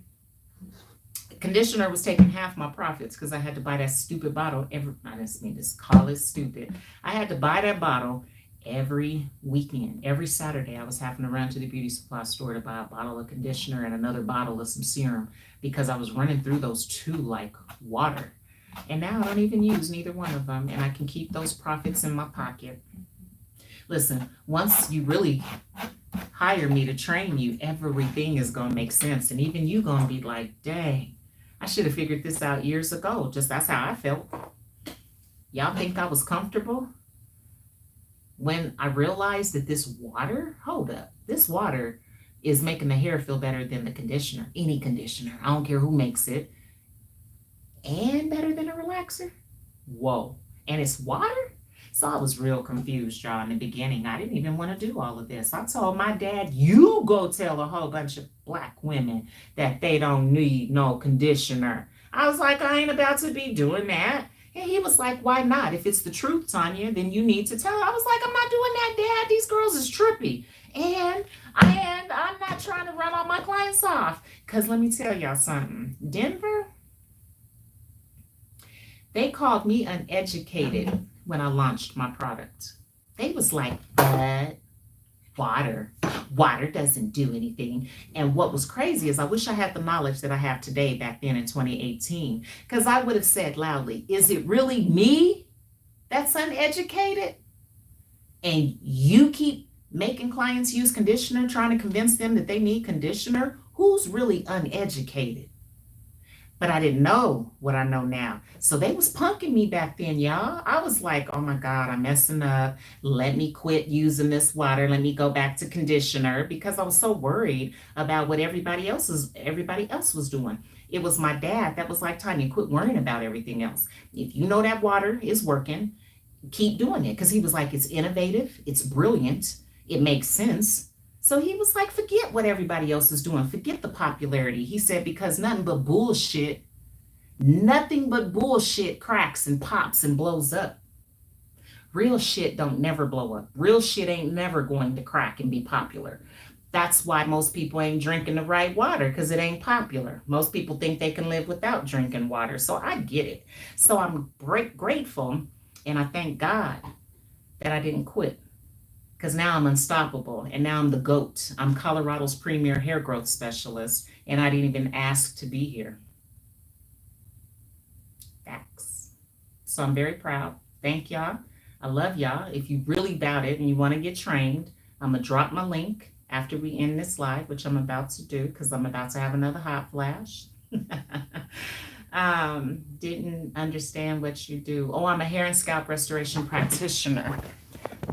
Conditioner was taking half my profits because I had to buy that stupid bottle I just mean to call it stupid. I had to buy that bottle every weekend. Every Saturday I was having to run to the beauty supply store to buy a bottle of conditioner and another bottle of some serum because I was running through those two like water. And now I don't even use neither one of them, and I can keep those profits in my pocket. Listen, once you really hire me to train you, everything is going to make sense. And even you going to be like, dang, I should have figured this out years ago. Just that's how I felt. Y'all think I was comfortable? When I realized that this water, hold up, this water is making the hair feel better than the conditioner, any conditioner. I don't care who makes it. And better than a relaxer. Whoa. And it's water? So I was real confused, y'all, in the beginning. I didn't even want to do all of this. I told my dad, you go tell a whole bunch of black women that they don't need no conditioner. I was like, I ain't about to be doing that. And he was like, why not? If it's the truth, Tanya, then you need to tell. I was like, I'm not doing that, Dad. These girls is trippy. And I'm not trying to run all my clients off. Because let me tell y'all something. Denver, they called me uneducated when I launched my product. They was like, but water doesn't do anything. And what was crazy is I wish I had the knowledge that I have today back then in 2018, because I would have said loudly, is it really me that's uneducated? And you keep making clients use conditioner, trying to convince them that they need conditioner? Who's really uneducated? But I didn't know what I know now. So they was punking me back then, y'all. I was like, oh my God, I'm messing up. Let me quit using this water. Let me go back to conditioner, because I was so worried about what everybody else was doing. It was my dad that was like, Tanya, quit worrying about everything else. If you know that water is working, keep doing it. Because he was like, it's innovative. It's brilliant. It makes sense. So he was like, forget what everybody else is doing. Forget the popularity. He said, because nothing but bullshit cracks and pops and blows up. Real shit don't never blow up. Real shit ain't never going to crack and be popular. That's why most people ain't drinking the right water, because it ain't popular. Most people think they can live without drinking water. So I get it. So I'm grateful, and I thank God that I didn't quit, because now I'm unstoppable, and now I'm the GOAT. I'm Colorado's premier hair growth specialist, and I didn't even ask to be here. Facts. So I'm very proud. Thank y'all. I love y'all. If you really doubt it and you want to get trained, I'm going to drop my link after we end this live, which I'm about to do because I'm about to have another hot flash. Didn't understand what you do. Oh, I'm a hair and scalp restoration practitioner.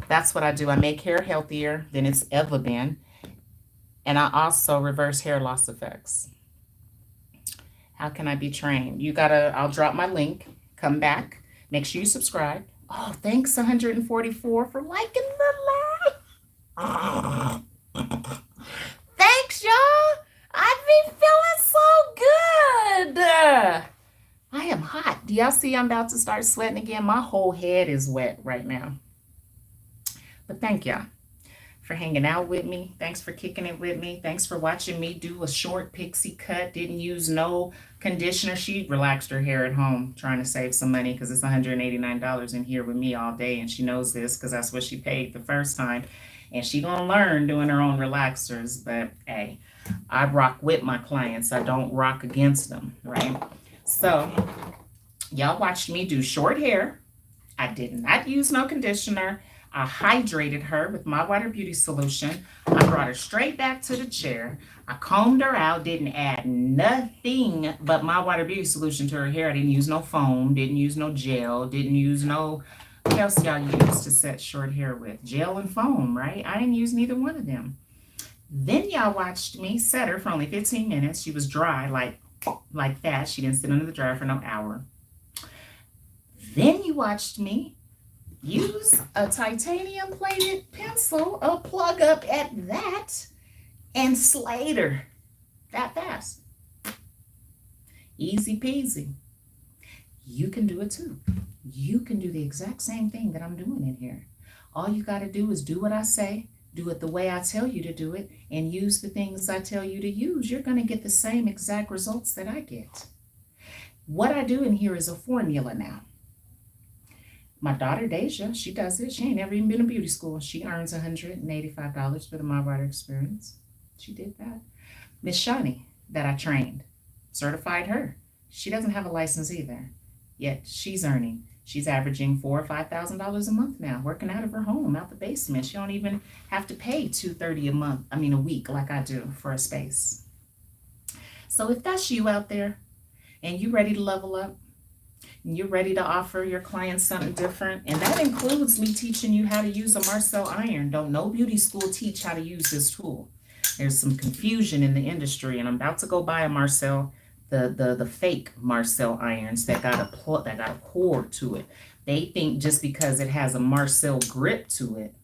That's what I do. I make hair healthier than it's ever been. And I also reverse hair loss effects. How can I be trained? I'll drop my link. Come back. Make sure you subscribe. Oh, thanks 144 for liking the live. Thanks, y'all. I be feeling so good. I am hot. Do y'all see I'm about to start sweating again? My whole head is wet right now. But thank y'all for hanging out with me. Thanks for kicking it with me. Thanks for watching me do a short pixie cut. Didn't use no conditioner. She relaxed her hair at home trying to save some money because it's $189 in here with me all day. And she knows this because that's what she paid the first time. And she gonna learn doing her own relaxers. But hey, I rock with my clients. I don't rock against them, right? So y'all watched me do short hair. I did not use no conditioner. I hydrated her with my water beauty solution. I brought her straight back to the chair. I combed her out, didn't add nothing but my water beauty solution to her hair. I didn't use no foam, didn't use no gel, didn't use no, what else y'all use to set short hair with? Gel and foam, right? I didn't use neither one of them. Then y'all watched me set her for only 15 minutes. She was dry like that. She didn't sit under the dryer for no hour. Then you watched me use a titanium plated pencil, a plug up at that, and slayed her that fast. Easy peasy. You can do it too. You can do the exact same thing that I'm doing in here. All you got to do is do what I say, do it the way I tell you to do it, and use the things I tell you to use. You're going to get the same exact results that I get. What I do in here is a formula now. My daughter, Deja, she does it. She ain't never even been to beauty school. She earns $185 for the My Water experience. She did that. Miss Shani, that I trained, certified her. She doesn't have a license either, yet she's earning. She's averaging $4,000 or $5,000 a month now, working out of her home, out the basement. She don't even have to pay $230 a week like I do for a space. So if that's you out there and you ready to level up, you're ready to offer your clients something different, and that includes me teaching you how to use a Marcel iron. Don't no beauty school teach how to use this tool. There's some confusion in the industry, and I'm about to go buy a Marcel, the fake Marcel irons that got a cord to it. They think just because it has a Marcel grip to it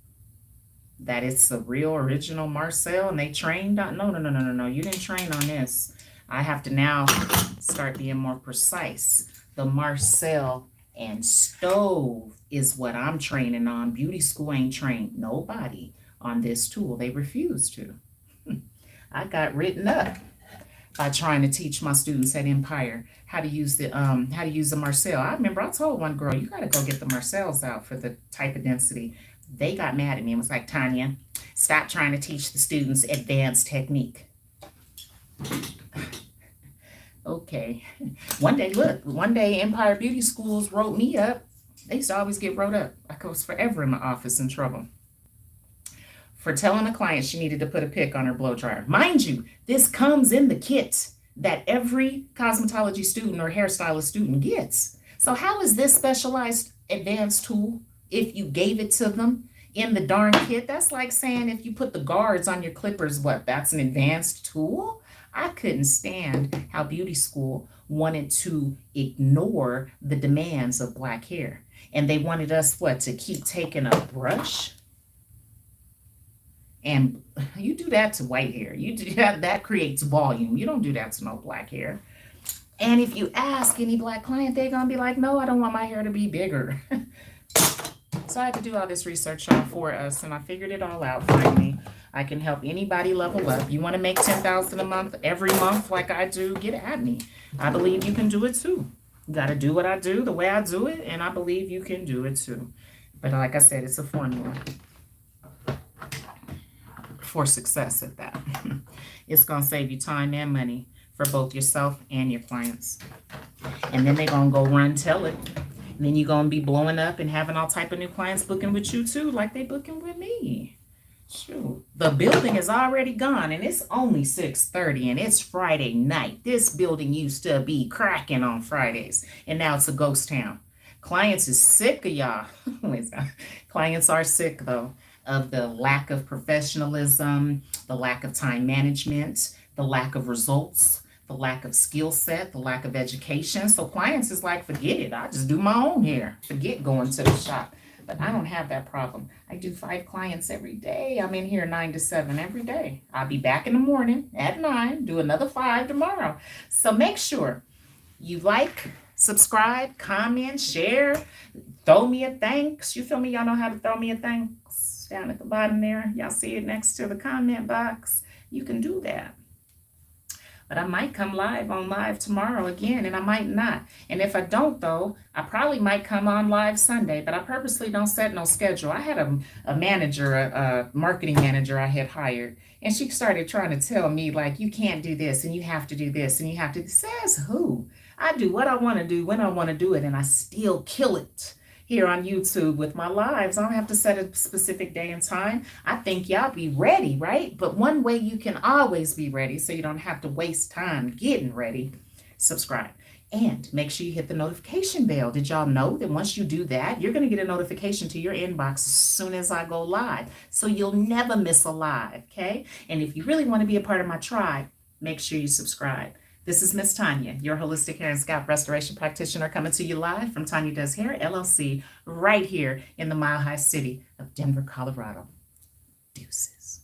that it's a real original Marcel, and they trained on. No. You didn't train on this. I have to now start being more precise. The Marcel and stove is what I'm training on. Beauty school ain't trained nobody on this tool. They refuse to. I got written up by trying to teach my students at Empire how to use the Marcel. I remember I told one girl, you gotta go get the Marcels out for the type of density. They got mad at me and was like, Tanya, stop trying to teach the students advanced technique. Okay. One day Empire Beauty Schools wrote me up. They used to always get wrote up. I was forever in my office in trouble for telling a client she needed to put a pick on her blow dryer. Mind you, this comes in the kit that every cosmetology student or hairstylist student gets. So how is this specialized advanced tool if you gave it to them in the darn kit? That's like saying if you put the guards on your clippers, that's an advanced tool? I couldn't stand how beauty school wanted to ignore the demands of black hair. And they wanted us, to keep taking a brush? And you do that to white hair. You do that creates volume. You don't do that to no black hair. And if you ask any black client, they're going to be like, no, I don't want my hair to be bigger. So I had to do all this research, y'all, for us, and I figured it all out finally. I can help anybody level up. You want to make $10,000 a month every month like I do, get at me. I believe you can do it too. You got to do what I do the way I do it, and I believe you can do it too. But like I said, it's a formula for success at that. It's going to save you time and money for both yourself and your clients. And then they're going to go run tell it. And then you're going to be blowing up and having all type of new clients booking with you too, like they booking with me. Shoot. The building is already gone, and it's only 6:30, and it's Friday night. This building used to be cracking on Fridays, and now it's a ghost town. Clients is sick of y'all. Clients are sick, though, of the lack of professionalism, the lack of time management, the lack of results, the lack of skill set, the lack of education. So clients is like, forget it. I just do my own hair. Forget going to the shop. But I don't have that problem. I do 5 clients every day. I'm in here 9 to 7 every day. I'll be back in the morning at 9, do another 5 tomorrow. So make sure you like, subscribe, comment, share, throw me a thanks. You feel me? Y'all know how to throw me a thanks down at the bottom there. Y'all see it next to the comment box. You can do that. But I might come live on live tomorrow again, and I might not. And if I don't, though, I probably might come on live Sunday, but I purposely don't set no schedule. I had a manager, a marketing manager I had hired, and she started trying to tell me, like, you can't do this, and you have to do this, and you have to. Says who? I do what I want to do when I want to do it, and I still kill it here on YouTube with my lives. I don't have to set a specific day and time. I think y'all be ready, right? But one way you can always be ready so you don't have to waste time getting ready, subscribe. And make sure you hit the notification bell. Did y'all know that once you do that, you're going to get a notification to your inbox as soon as I go live. So you'll never miss a live, okay? And if you really want to be a part of my tribe, make sure you subscribe. This is Miss Tanya, your holistic hair and scalp restoration practitioner, coming to you live from Tanya Does Hair, LLC, right here in the Mile High City of Denver, Colorado. Deuces.